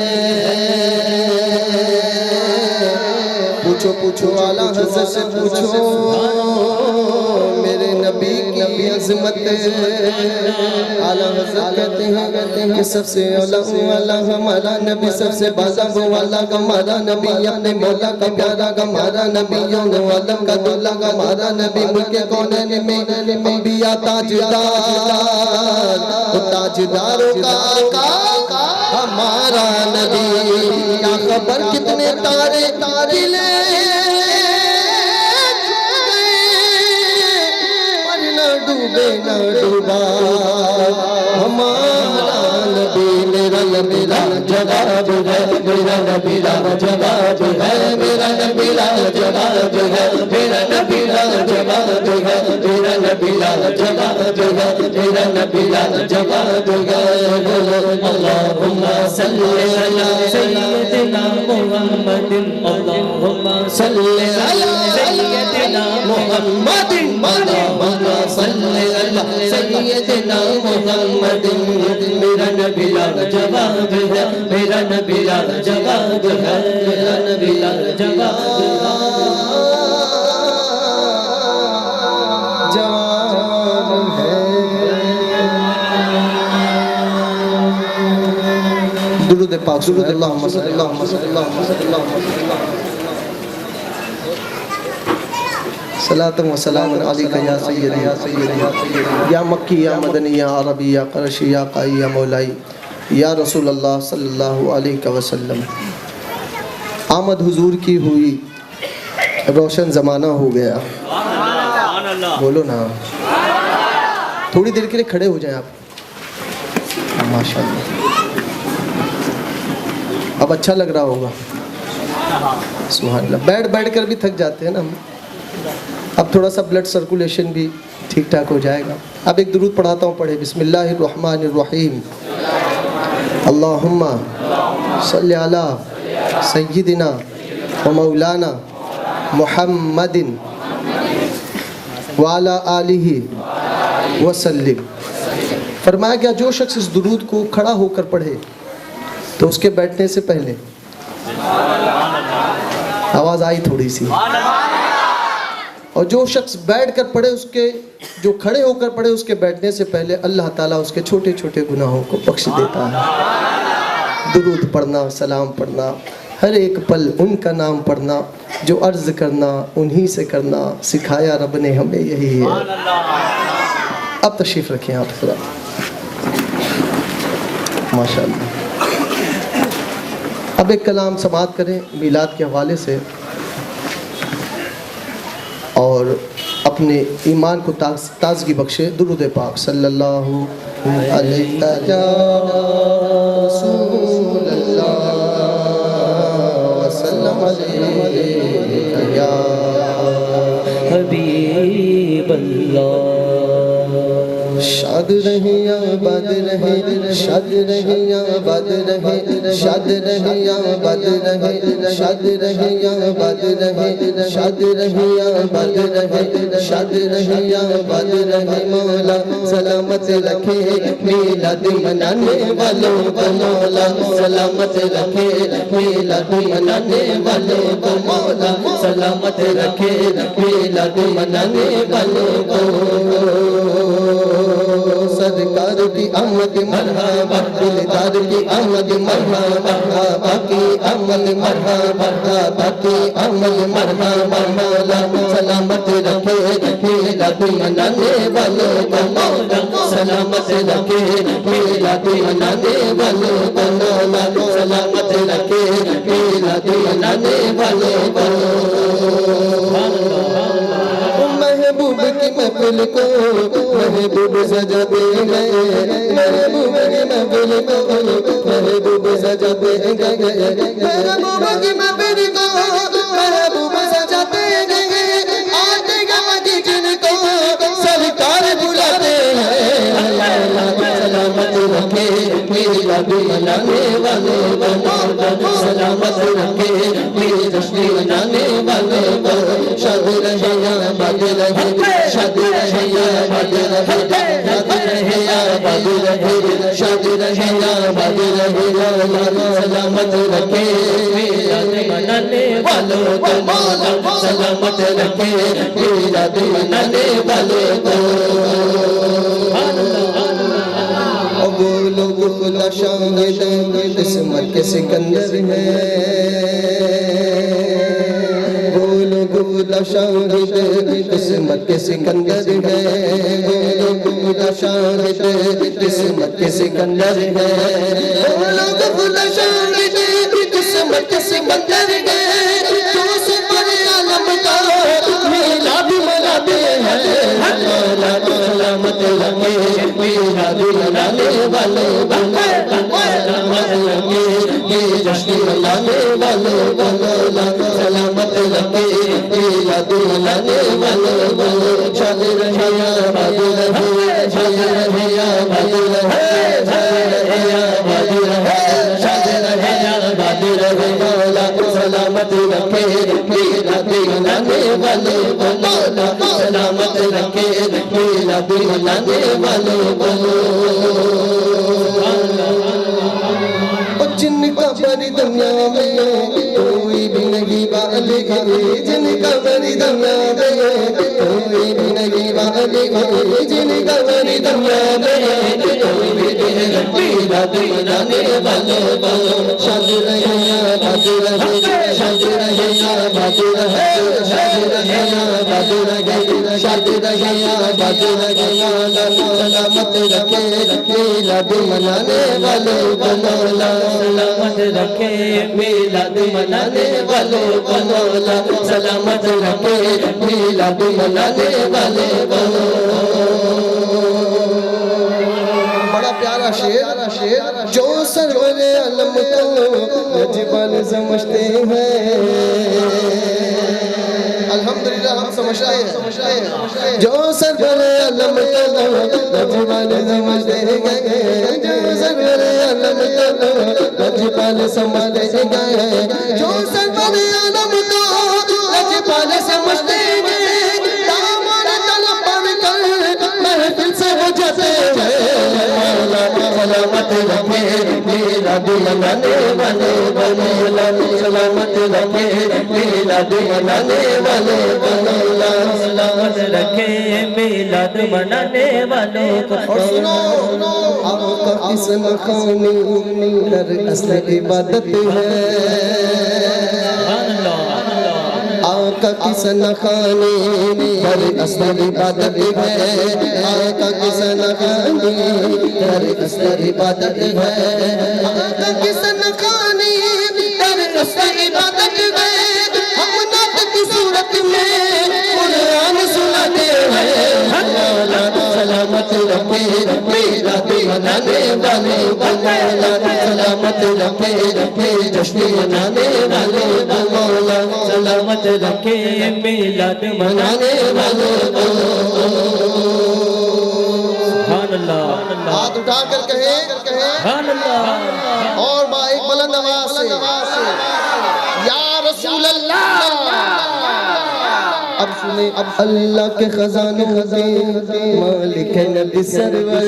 پوچھو پوچھو اعلیٰ حضرت سے پوچھو میرے نبی کی عظمت، اعلیٰ حضرت کہتے ہیں کہ سب سے اولا ہمارا نبی، سب سے بالا وہ والا ہمارا نبی، اپنے مولا کا پیارا ہمارا نبی، یون عالم کا دولا ہمارا نبی، ملک کونین میں انبیاء تاجدار، تاجداروں کا آقا ہمارا نبی، کیا خبر کتنے تارے تارے ڈوبے نہ ڈوبا ہمارا نبی، میرا نبی لا جواب ہے، میرا نبی لا جواب ہے، میرا نبی لا جواب ہے، میرا نبی لا جواب ہے، میرا نبی لا جواب ہے، میرا نبی لا جواب ہے، بولو اللہم صلی علی سیدنا محمد، اللہم صلی علی سیدنا محمد، اللہم صلی علی سیدنا محمد، میرا نبی لا جواب ہے، میرا نبی لا جواب ہے، میرا جوان ہے درود پاک درود اللہم صلی اللہم صلی اللہم صلی اللہم صلاۃ و سلام علیک یا سیدی یا مکی یا مدنی یا عربی یا قرشی یا قائی یا مولائی یا رسول اللہ صلی اللہ علیہ وسلم. آمد حضور کی ہوئی روشن زمانہ ہو گیا. بولو نا, تھوڑی دیر کے لیے کھڑے ہو جائیں آپ. ماشاءاللہ اب اچھا لگ رہا ہوگا. سبحان اللہ. بیٹھ کر بھی تھک جاتے ہیں نا ہم. اب تھوڑا سا بلڈ سرکولیشن بھی ٹھیک ٹھاک ہو جائے گا. اب ایک درود پڑھاتا ہوں, پڑھے. بسم اللہ الرحمن الرحیم. اللہم صلی علی سیدنا و مولانا محمد وعلی آلہ وسلم. فرمایا گیا جو شخص اس درود کو کھڑا ہو کر پڑھے تو اس کے بیٹھنے سے پہلے, آواز آئی تھوڑی سی, اور جو شخص بیٹھ کر پڑھے اس کے, جو کھڑے ہو کر پڑھے اس کے بیٹھنے سے پہلے, اللہ تعالیٰ اس کے چھوٹے چھوٹے گناہوں کو بخش دیتا ہے. درود پڑھنا, سلام پڑھنا, ہر ایک پل ان کا نام پڑھنا, جو عرض کرنا انہی سے کرنا, سکھایا رب نے ہمیں یہی ہے. اب تشریف رکھیں آپ ذرا. ماشاءاللہ. اب ایک کلام سماعت کریں میلاد کے حوالے سے, اور اپنے ایمان کو تازگی بخشے. درود پاک صلی اللہ علیہ رسول اللہ وسلم علیہ یا حبیب اللہ. شاد رہے آباد رہے, شاد رہے آباد رہے, شاد رہے آباد رہے, شاد رہے آباد رہے, شاد رہے آباد رہے, شاد رہے آباد رہے. مولا سلامت رکھے میلاد منانے والوں کو, مولا سلامت رکھے میلاد منانے والوں کو, مولا سلامت رکھے میلاد منانے والوں کو. سرکار کی آمد مرحبا, دلدار کی آمد مرحبا, آقا کی آمد مرحبا, آقا کی آمد مرحبا. مولا سلامت رکھے میلاد منانے والوں کو, مولا سلامت رکھے میلاد منانے والوں کو, مولا سلامت رکھے میلاد منانے والوں کو. محبوب کی محفل کو محبوب سجا دے گئے, محبوب کی محفل کو محبوب سجا دے گئے, محبوب کی محفل کو محبوب سجا دے گئے. آج گمدی جن کو سرکار بلاتے ہیں. سلامت رکھے میلاد منانے والوں کو, سلامت رکھے جشن منانے والوں کو. شاد رہے آباد رہے, شاد رہے آباد رہے, شاد رہے آباد رہے, شاد رہے آباد رہے. سلامت رکھے میلاد منانے والوں کو, مولا سلامت رکھے میلاد منانے والوں کو. وہ لوگ خدا شاہد قسمت کے سکندر ہیں, وہ لوگ خدا شاہد قسمت کے سکندر ہیں, وہ لوگ خدا شاہد قسمت کے سکندر ہیں, وہ لوگ خدا شاہد قسمت کے سکندر ہیں. جو سپر عالم کا میلاد مناتے ہیں, سلامت رکھے میلاد منانے والوں کو, سلامت رکھے جشن منانے والوں کو, سلامت رکھے میلاد منانے والوں کو. شاد رہے آباد رہے, شاد رہے آباد رہے, شاد رہے آباد رہے, شاد رہے آباد رہے. مولا سلامت رکھے میلاد منانے والوں کو, مولا سلامت رکھے میلاد منانے والوں کو. جن کا پر دنیا میں کوئی بھی نہیں والے, کوئی نہیں والی جن کا ورد یاد ہے کوئی بھی میلاد منانے والوں کو شاد رہے آباد رہے شاد رہے آباد رہے شاد رہے آباد رہے شاد رہے آباد رہے سلامت رکھے میلاد منانے والوں کو مولا سلامت رکھے میلاد منانے والوں کو مولا سلامت رکھے میلاد منانے والوں کو بڑا پیارا شعر جو سرور علم کو نجبان سمجھتے ہیں الحمدللہ ہم سمجھ رہے ہیں جو سرور علم کو نجبان سمجھتے ہیں جو سرور علم کو نجبان سمجھتے ہیں جو سرور علم کو نجبان سمجھتے ہیں دامن طلب پر کر محفل سے ہو جاتے ہیں سلامت رکھے میلاد منانے والوں کو مولا سلامت رکھے میلاد منانے والوں کو مولا سلامت رکھے میلاد منانے والوں کو اور سنو آقا کی سنخانی در اصل عبادت ہے آقا کی سنخانی در اصل عبادت ہے آقا کی سنخانی در اصل عبادت ہے آقا کی سنخانی در اصل عبادت ہے ہم نعت کی صورت میں قرآن سناتے ہیں مولا سلامت رکھے میلاد منانے والوں کو مولا سلامت رکھے جشن منانے والوں کو مولا سلامت رکھے میلاد منانے والوں کو سبحان اللہ ہاتھ اٹھا کر کہے سبحان اللہ اور با ایک بلند آواز سے یا رسول اللہ اب سنیں اللہ کے خزانوں کے مالک ہے نبی سرور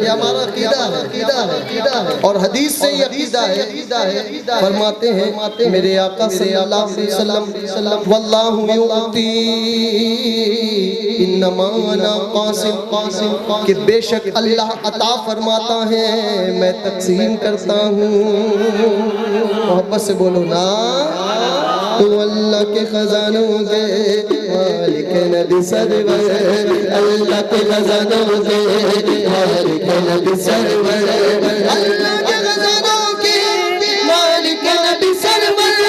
یہ ہمارا عقیدہ ہے اور حدیث سے یہ عقیدہ ہے فرماتے ہیں میرے آقا صلی اللہ علیہ وسلم واللہ یعطی انما انا قاسم کہ بے شک اللہ عطا فرماتا ہے میں تقسیم کرتا ہوں محبت سے بولو نا تو اللہ کے خزانوں کے مالک نبی سرور اللہ کے خزانوں کے مالک نبی سرور اللہ کے خزانوں کے مالک نبی سرور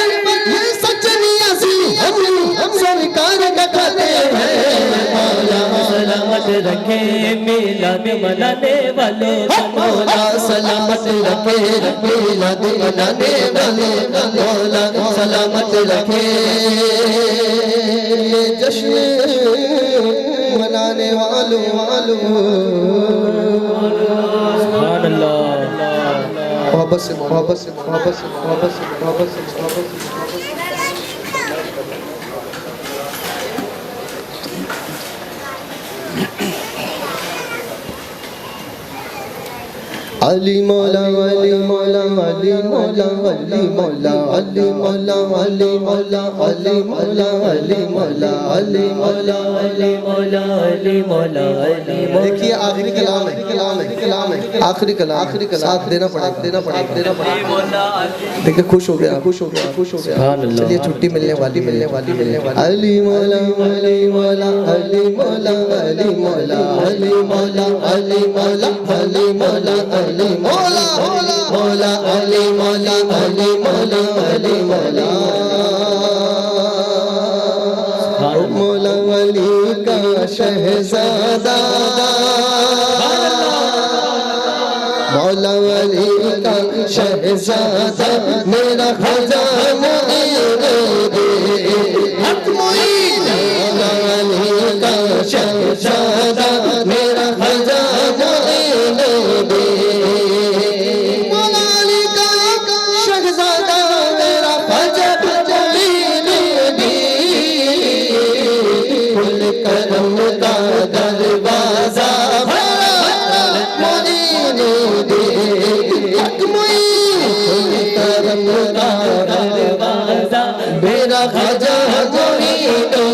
یہ سچ نیازی ہم سرکار کا کھاتے ہیں مولا سلامت رکھے میلاد منانے والوں کو مولا سلامت رکھے میلاد منانے والوں کو مولا سلامت رکھے جشن منانے والوں سبحان اللہ محبت سے علی مولا علی مولا علی مولا علی مولا علی مولا علی مولا علی مولا علی مولا علی مولا علی مولا علی مولا علی مولا دیکھیے آخری کلام ہے آخری کلام ساتھ دینا پڑے دیکھیں خوش ہو گیا چلیے چھٹی ملنے والی علی مولا علی مولا علی مولا علی مولا علی مولا علی مولا علی مولا علی مولا مولا علی مولا علی مولا علی مولا مولا علی کا شہزادہ مولا علی کا شہزادہ میرا خواجہ معین حق معین مولا علی کا شہزادہ میرا خواجہ معین مولا علی کا شہزادہ میرا خواجہ معین کل کرم کا دروازہ میرا خواجہ معین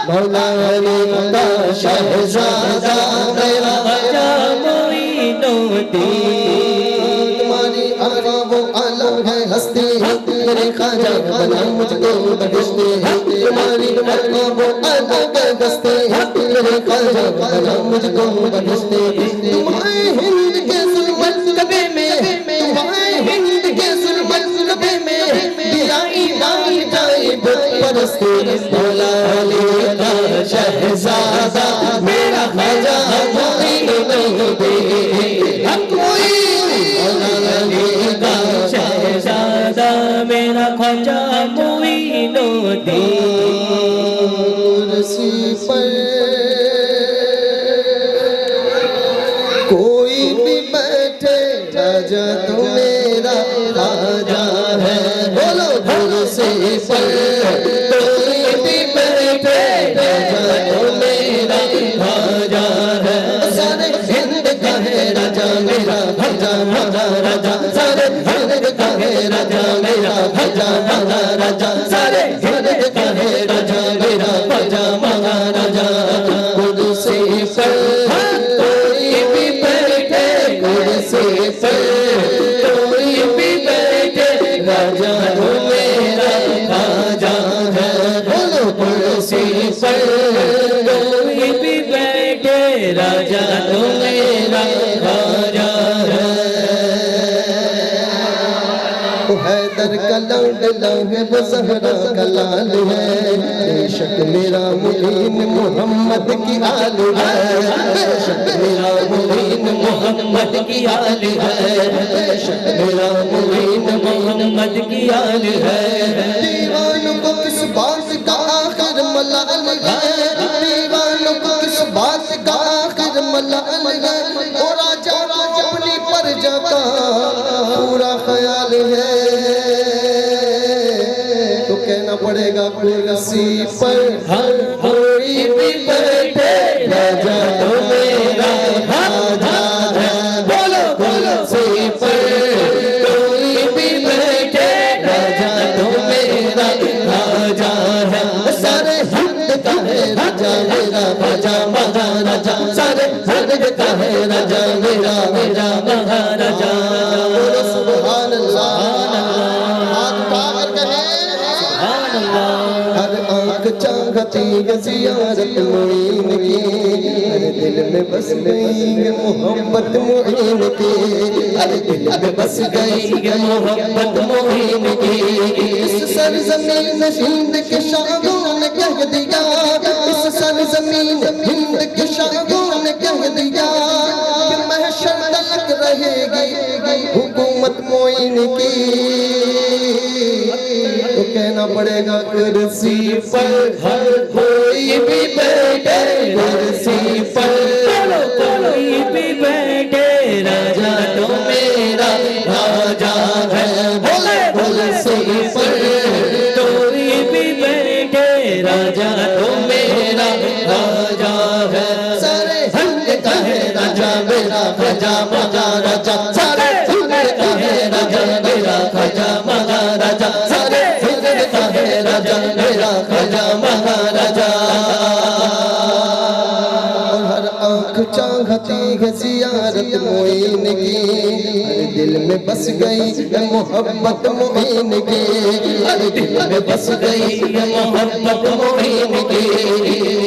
مولا علی کا شہزادہ میرا خواجہ معین الدین تمہاری آرا وہ عالم ہے ہستی میرے خواجہ بنا مجھ کو بہشتی تمہاری آرا وہ عالم ہے ہستی میرے خواجہ بنا مجھ کو بہشتی تمہارے ہند کے ظلمت کبے میں تمہارے ہند کے ظلمت کبے میں دیا ایمان جائے بت پرستی مولا علی کا شہزادہ میرا خواجہ معین الدین حق معین مولا علی کا شہزادہ میرا خواجہ معین الدین کرسی پر کوئی بھی بیٹھے راجا تو میرا خواجہ ہے بولو کرسی پر کوئی بھی بیٹھے راجا تو میرا خواجہ ہے سارے ہند کا ہے راجا میرا خواجہ مہاراجا سارے ہند کا ہے راجا میرا خواجہ مہاراجا سارے ہند کا ہے راجا میرا خواجہ مہاراجا کرسی پر کوئی بھی بیٹھے کرسی پر کوئی بھی بیٹھے راجا تو میرا خواجہ ہے بولو کرسی پر کوئی بھی بیٹھے راجا تو میرا خواجہ ہے حیدر کا لاڈلا ہے وہ زہرا کا لال ہے بے شک میرا معین محمد کی آل ہے بے شک میرا معین محمد کی آل ہے بے شک میرا معین محمد کی آل ہے دیوانوں کو کس بات کا آخر ملال ہے دیوانوں کو کس بات کا آخر ملال ہے اور راجا اپنی پرجا کا پورا خیال ہے تو کہنا پڑے گا کرسی پر ہر کوئی بھی بیٹھے راجا تو میرا خواجہ ہے بولو کرسی پر کوئی بھی بیٹھے راجا تو میرا خواجہ ہے سارے ہند کا ہے راجا میرا خواجہ مہاراجا سارے ہند کا ہے راجا میرا مہاراجا بولو سبحان اللہ ہاتھ اٹھا کر کہیں ہر آنکھ چاہتی ہے زیارت معین کی ہر دل میں بس گئی ہے محبت معین کی ہر دل میں بس گئی ہے محبت معین کی اس سرزمین ہند کے شاہوں نے کہہ دیا اس سرزمین ہند کے شاہوں نے کہہ دیا کہ محشر تلک رہے گی حکومت معین کی تو کہنا پڑے گا کرسی پر ہر کوئی بھی بیٹھے کرسی پر کوئی بھی بیٹھے راجا تو میرا خواجہ ہے بولے کرسی پر کوئی بھی بیٹھے راجا تو میرا خواجہ ہے سارے ہند کا ہے راجا میرا خواجہ مہاراجا سارے ہند کا ہے راجا میرا خواجہ مہاراجا سارے ہند کا ہے راجا میرا خواجہ مہاراجا اور ہر آنکھ چاہتی ہے زیارت معین کی ہر دل میں بس گئی ہے محبت معین کی ہر دل میں بس گئی ہے محبت معین کی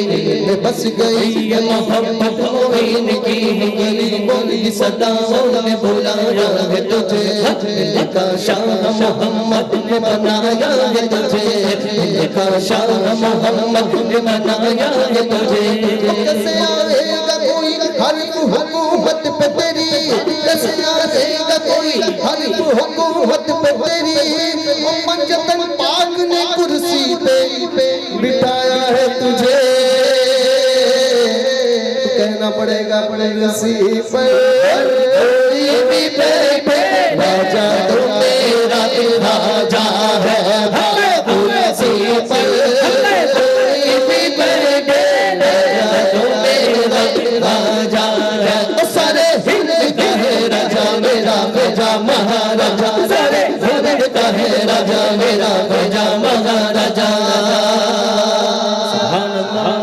دل میں بس گئی ہے محبت معین کی غریبوں کی صداؤں نے بلایا ہے تجھے دل کا شاہ محمد نے بنایا ہے تجھے دل کا شاہ محمد نے بنایا ہے تجھے کیسے آئے گا کوئی حرف حکومت پہ تیری کیسے آئے گا کوئی حرف حکومت پہ تیری وہ پنجتن پاک نے کرسی پہ بٹھایا ہے تجھے تو کہنا پڑے گا کرسی پر کوئی بھی بیٹھے راجا تو میرا راجا ہے کرسی پر کوئی بھی بیٹھے راجا تو میرا راجا ہے سارے ہند کا ہے راجا میرا خواجہ مہاراجا سارے ہند کا ہے راجا میرا خواجہ مہاراجا سبحان اللہ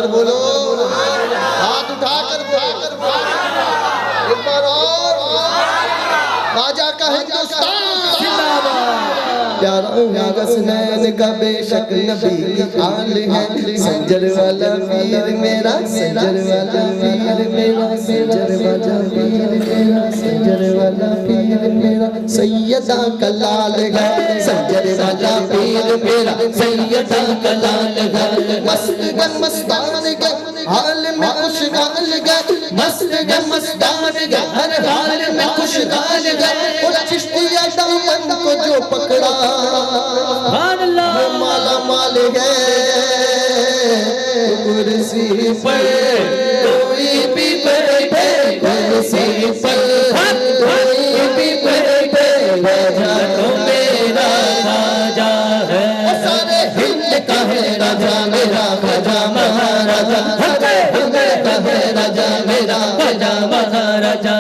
کر بولو ہاتھ اٹھا کر بولو ایک بار اور راجہ کا ہندوستان پیارا حسنین کا بے شک نبی کی آل ہے سنجر والا پیر میرا سنجر والا پیر میرا سنجر والا پیر میرا سنجر والا پیر میرا سیدہ کا لال ہے سنجر والا پیر میرا سیدہ کا لال ہے مست گن مستان گئے حال میں خوشگال گئے مست گن مستان گئے ہر حال میں خوشگال گئے اور چشتیہ دامن کو جو پکڑا وہ مالا مال ہے کرسی پر کوئی بھی بیٹھے کرسی پر کوئی بھی بیٹھے راجہ تو میرا راجہ ہے سارے ہند کا ہے راجہ میرا راجہ مہاراجہ ہند کا ہے راجہ میرا راجہ مہاراجہ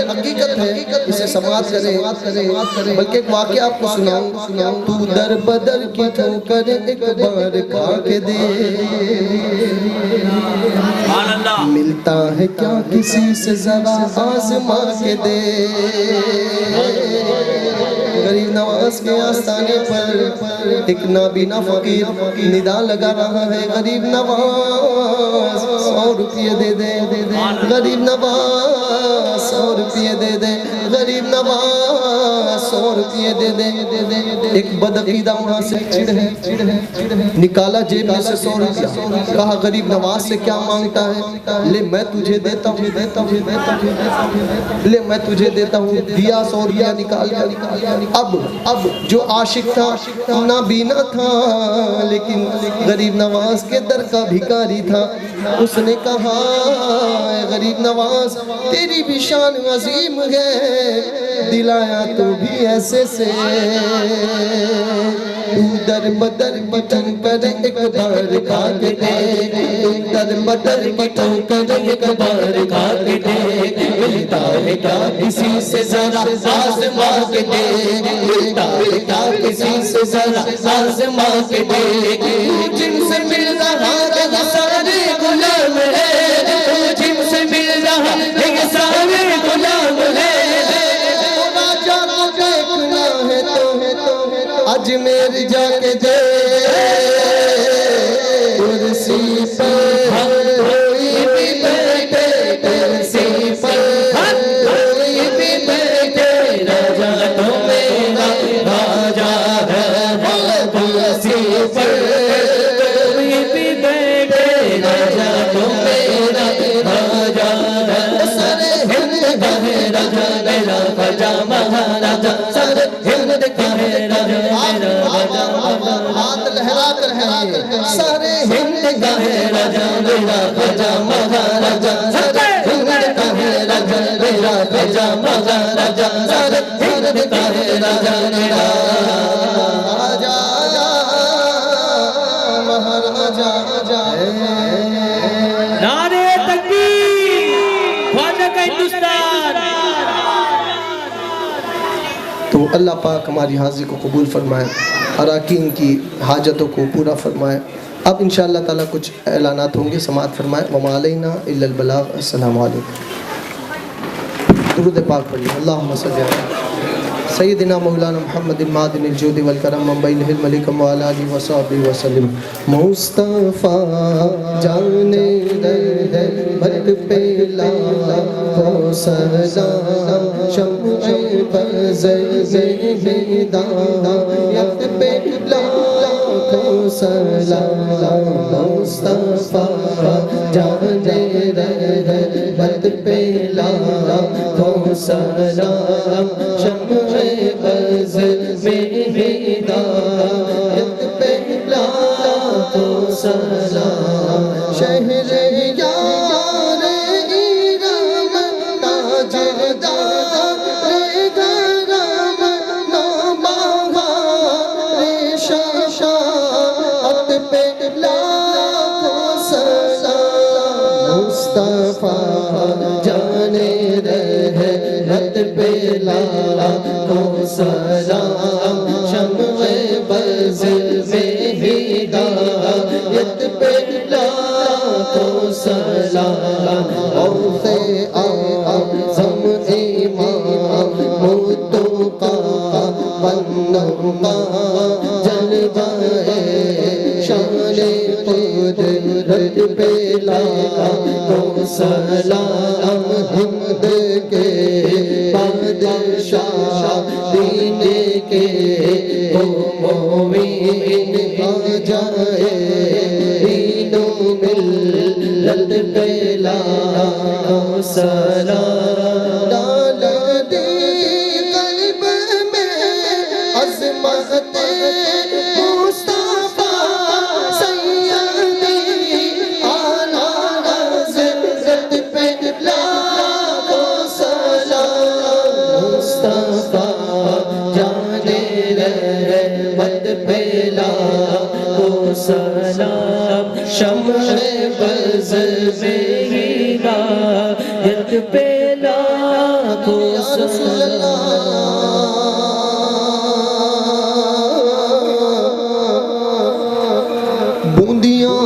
حقیقت ہے اسے سماعت کریں بلکہ ایک واقعہ آپ کو سناؤں تو در بدر کی ٹھوکر ایک بار کھا کے دے ملتا ہے کیا کسی سے ذرا آزما کے دے غریب نواز کے آستانے پر ایک نابینا فقیر ندا لگا رہا ہے غریب نواز 100 روپیے دے دے غریب نواز 100 روپیے دے دے غریب نواز 100 روپیے دے دے ایک بدعقیدہ وہاں سے چڑ ہے نکالا جیب میں سے 100 روپیہ کہا غریب نواز سے کیا مانگتا ہے لے میں تجھے دیتا ہوں لے میں تجھے دیتا ہوں دیا 100 روپیہ نکال کر اب جو عاشق تھا نابینا تھا لیکن غریب نواز کے در کا بھکاری تھا اس نے کہا غریب نواز تیری بھی شان عظیم ہے دلایا تو بھی ایسے سے تو در بدر کی ٹھنکر ایک بار کھا کے دے در بدر کی ٹھنکر ایک بار کھا کے دے ملتا ہے کیا کسی سے ذرا آزما کے دے ملتا ہے کیا کسی سے ذرا آزما کے دے جن سے مل رہا ہے سارے غلام ہے جن سے مل رہا ہے سارے غلام ہے راجہ کو دیکھنا ہے تو اجمیر جا کے دے کرسی پر کوئی بھی بیٹھے کرسی پر کوئی بھی بیٹھے راجہ تو میرا راجہ ہے کرسی پر کوئی بھی بیٹھے راجہ تو میرا راجہ ہے سارے ہند کا ہے راجہ میرا راجہ مہاراجہ سارے ہند کا ہے راجہ ہاتھ لہرا کر ہے سارے ہند کا ہے راجہ میرا راجہ مہاراجہ سارے ہند کا ہے راجہ میرا راجہ مہاراجہ سارے ہند کا ہے راجہ میرا راجہ مہاراجہ نعرے تکبیر خواجہ کا ہندوستان تو اللہ پاک ہماری حاضری کو قبول فرمائے اراکین کی حاجتوں کو پورا فرمائے اب انشاءاللہ تعالیٰ کچھ اعلانات ہوں گے سماعت فرمائے وما علینا الا البلاغ السلام علیکم درود پاک پڑھیے اللہم صلی اللہ سیدنا مولانا محمد المعدن الجود والکرم من بین الملک وعلا علیہ وصحبہ وسلم مصطفیٰ جانے رحمت پہ لاکھوں سلام شمع بزر ہدایت پہ لاکھوں سلام مصطفیٰ جانے رحمت پہ لاکھوں سلام شمع بز میں ہدایت پہ لاکھوں سلام شہر یار ایران تاجدار گرم نوبہار شاشات پہ لاکھوں سلام مصطفیٰ جانے رحمت پہ لاکھوں سلام شمع بز میں ہدایت پہ لاکھوں سلام غوث اعظم امام متقا بنما جلوہ شان قدرت پہ لاکھوں سلام ہند کے بادشاہ دین کے وہ مومن آ جائے دین و ملت پہ لاکھوں سلام ڈال دی قلب میں عظمت مصطفیٰ سیدی اعلیٰ حضرت پہ لاکھوں سلام مصطفیٰ جانے رحمت پہ لاکھوں سلام شمع بز میں ہدایت پہ لاکھوں سلام بوندیاں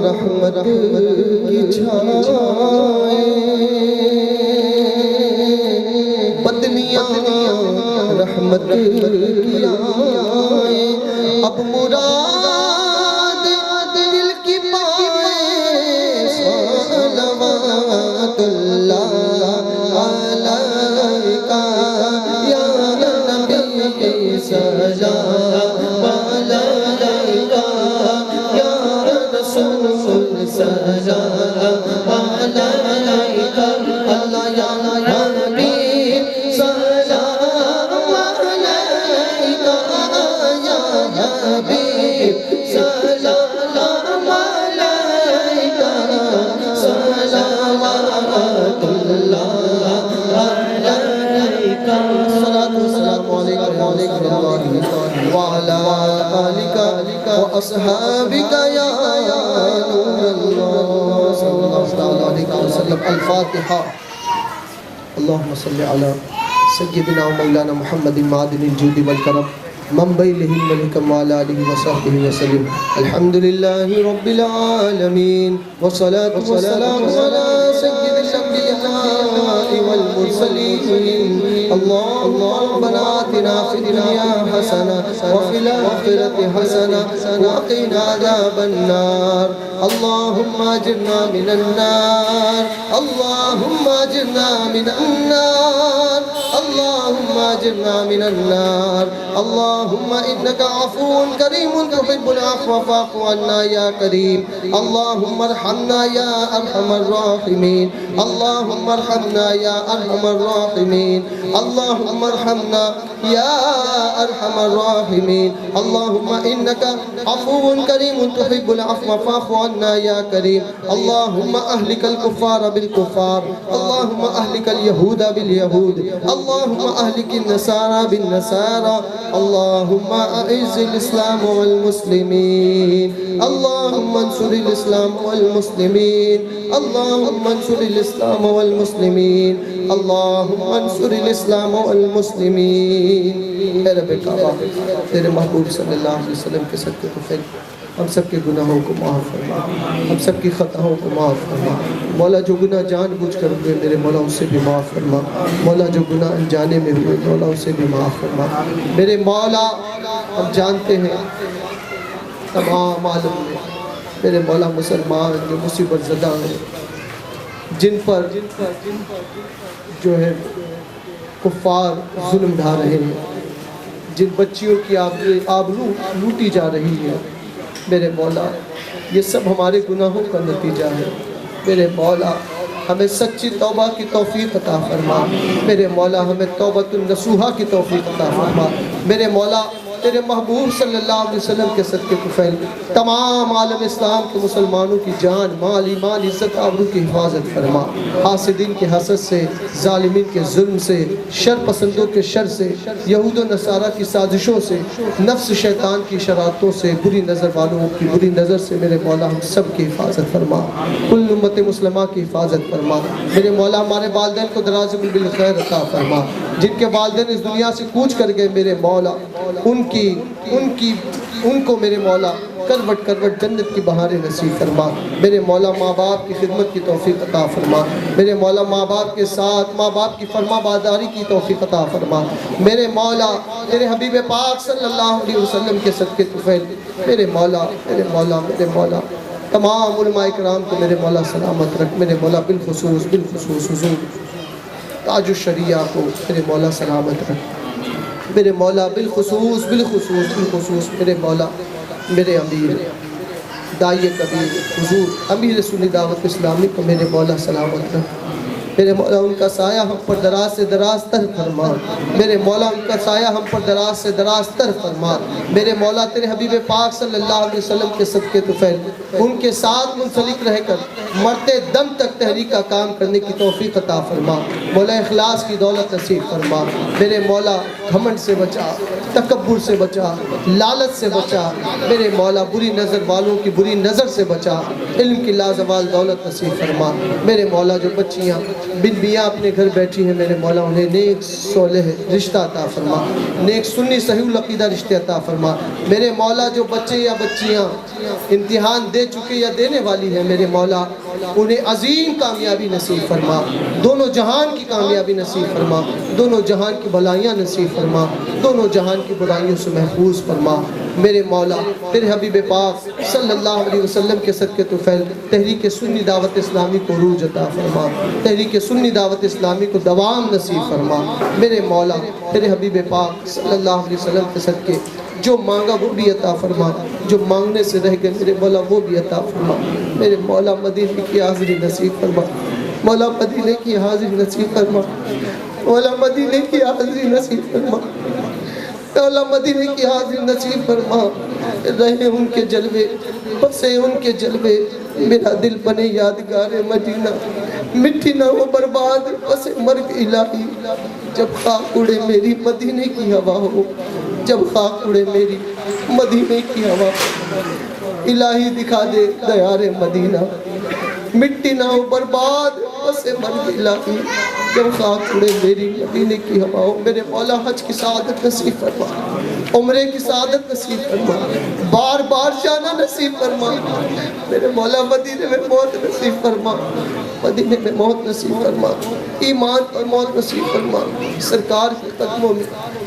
رحمت کی چھائے بدلیاں رحمت کی آئے اب مراد دل کی پائے صلوات اللہ علیکہ یا نبی سلام علیکہ یا رسول سلام علیکہ اللہ یا حبیب سلام علیکہ یا حبیب سلام علیکہ صلوات اللہ علیکہ السلام علیکم وعلى آلك وأصحابك يا نور الله صلى الله عليه وسلم الفاتحة اللهم صل على سيدنا ومولانا محمد معدن الجود والكرم منبع له الملك وعلى آله وصحبه وسلم الحمد لله رب العالمين والصلاة والسلام على سيد الأنبياء والمرسلين اللهم ربنا آتنا في الدنيا حسنة وفي الآخرة حسنة وقنا عذاب النار اللهم أجرنا من النار اللهم أجرنا من النار اللهم أجرنا من النار اللهم إنك عفو كريم تحب العفو فاعف عنا يا كريم اللهم ارحمنا يا أرحم الراحمين اللهم ارحمنا يا أرحم الراحمين اللهم ارحمنا يا أرحم الراحمين اللهم إنك عفو كريم تحب العفو فاعف عنا يا كريم اللهم أهلك الكفار بالكفار اللهم أهلك اليهود باليهود اللهم أهلك النصارى بالنصارى اللهم أعز الإسلام والمسلمين اللهم انصر الإسلام والمسلمين اللهم انصر الإسلام والمسلمين اللهم انصر الإسلام والمسلمين اے رب کعبہ تیرے محبوب صلی اللہ علیہ وسلم کے صدقے کو پھر ہم سب کے گناہوں کو معاف فرما ہم سب کی خطاؤں کو معاف فرما مولا جو گناہ جان بوجھ کر ہوئے میرے مولا اسے بھی معاف فرما مولا جو گناہ انجانے میں ہوئے مولا اسے بھی معاف فرما میرے مولا ہم جانتے ہیں تمام عالم میں میرے مولا مسلمان جو مصیبت زدہ ہیں جن پر جو ہے کفار ظلم ڈھا رہے ہیں جن بچیوں کی آبرو لوٹی جا رہی ہے میرے مولا یہ سب ہمارے گناہوں کا نتیجہ ہے میرے مولا ہمیں سچی توبہ کی توفیق عطا فرما میرے مولا ہمیں توبۃ النصوحہ کی توفیق عطا فرما میرے مولا تیرے محبوب صلی اللہ علیہ وسلم کے صدقے کو پھیل تمام عالم اسلام کے مسلمانوں کی جان مال ایمان عزت آبرو کی حفاظت فرما حاسدین کے حسد سے ظالمین کے ظلم سے شر پسندوں کے شر سے یہود و نصارہ کی سازشوں سے نفس شیطان کی شرارتوں سے بری نظر والوں کی بری نظر سے میرے مولا ہم سب کی حفاظت فرما کل امت مسلمہ کی حفاظت فرما میرے مولا ہمارے والدین کو دراز بالخیر عطا فرما جن کے والدین اس دنیا سے کوچ کر گئے میرے مولا ان کو میرے مولا کروٹ کروٹ جنت کی بہاریں نصیب فرما میرے مولا ماں باپ کی خدمت کی توفیق عطا فرما میرے مولا ماں باپ کے ساتھ ماں باپ کی فرما برداری کی توفیق عطا فرما میرے مولا تیرے حبیب پاک صلی اللہ علیہ وسلم کے صدقے طفیل میرے مولا میرے مولا میرے مولا تمام علماء کرام کو میرے مولا سلامت رکھ میرے مولا بالخصوص حضور تاج الشریعہ کو میرے مولا سلامت رکھ میرے مولا بالخصوص میرے مولا میرے امیر داعی کبیر حضور امیر سنی دعوت اسلامی کو میرے مولا سلامت رکھ میرے مولا ان کا سایہ ہم پر دراز سے دراز تر فرما میرے مولا ان کا سایہ ہم پر دراز سے دراز تر فرما میرے مولا تیرے حبیب پاک صلی اللہ علیہ وسلم کے صدقے طفیل ان کے ساتھ منسلک رہ کر مرتے دم تک تحریک کا کام کرنے کی توفیق عطا فرما مولا اخلاص کی دولت نصیب فرما میرے مولا گھمنڈ سے بچا تکبر سے بچا لالچ سے بچا میرے مولا بری نظر والوں کی بری نظر سے بچا علم کی لازوال دولت نصیب فرما میرے مولا جو بچیاں بن بیاں اپنے گھر بیٹھی ہیں میرے مولا انہیں نیک صالح رشتہ عطا فرما نیک سنی صحیح العقیدہ رشتے عطا فرما میرے مولا جو بچے یا بچیاں امتحان دے چکے یا دینے والی ہیں میرے مولا انہیں عظیم کامیابی نصیب فرما دونوں جہان کی کامیابی نصیب فرما دونوں جہان کی بھلائیاں نصیب فرما دونوں جہان کی برائیوں سے محفوظ فرما میرے مولا تیرے حبیب پاک صلی اللہ علیہ وسلم کے صدقے طفیل تحریک سنی دعوت اسلامی کو عروج عطا فرما تحریک سنی دعوت اسلامی کو دوام نصیب فرما میرے مولا تیرے حبیب پاک صلی اللہ علیہ وسلم کے صدقے جو مانگا وہ بھی عطا فرما جو مانگنے سے رہ گئے میرے مولا وہ بھی عطا فرما میرے مولا مدینے کی حاضری نصیب فرما مولا مدینے کی حاضری نصیب فرما مولا مدینے کی حاضری نصیب فرما مولا مدینے کی حاضری نصیب فرما رہے ان کے جلوے بسے ان کے جلوے میرا دل بنے یادگار مدینہ مٹی نہ ہو برباد بسے مرگ الہی جب خاک اڑے میری مدینے کی ہوا ہو جب خاک اڑے میری مدینے کی ہوا الہی دکھا دے دیار مدینہ مٹی نہ ہو برباد بسے مرگ الہی جب خاک اڑے میری مدینے کی ہوا ہو میرے مولا حج کی سعادت نصیب فرما عمرے کی سعادت نصیب فرما بار بار جانا نصیب فرما میرے مولا مدینے میں موت نصیب فرما مدینے میں موت نصیب فرما ایمان پر موت نصیب فرما سرکار کے قدموں میں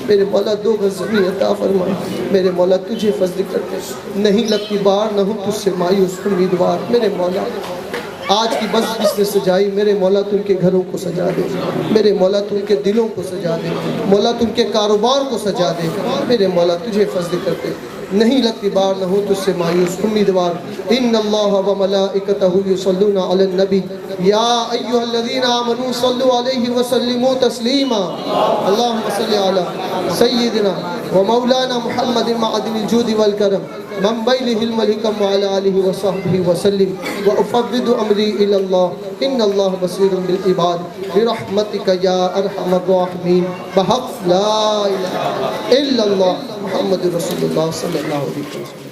میرے مولا 2 گز زمین عطا فرما میرے مولا تجھے فضل کرتے نہیں لگتی بار نہ ہوں تجھ سے مایوس امیدوار میرے مولا آج کی بس جس نے سجائی میرے مولا تو ان کے گھروں کو سجا دے میرے مولا تو ان کے دلوں کو سجا دے مولا تو ان کے کاروبار کو سجا دے میرے مولا تجھے فضل کرتے نہیں لگتی بار نہ ہو تجھ سے مایوس امیدوار ان اللہ و ملائکتہ یصلون علی النبی یا ایھا الذین آمنوا صلوا علیہ وسلموا تسلیما اللہم صل علی سیدنا و مولانا محمد معدن الجود والکرم من بیلہ الملکم وعلی آلہ وصحبہ وسلم وافوض امری الی اللہ ان اللہ بصیر بالعباد برحمتک یا ارحم الراحمین بحق لا الہ الا اللہ محمد رسول اللہ صلی اللہ علیہ وسلم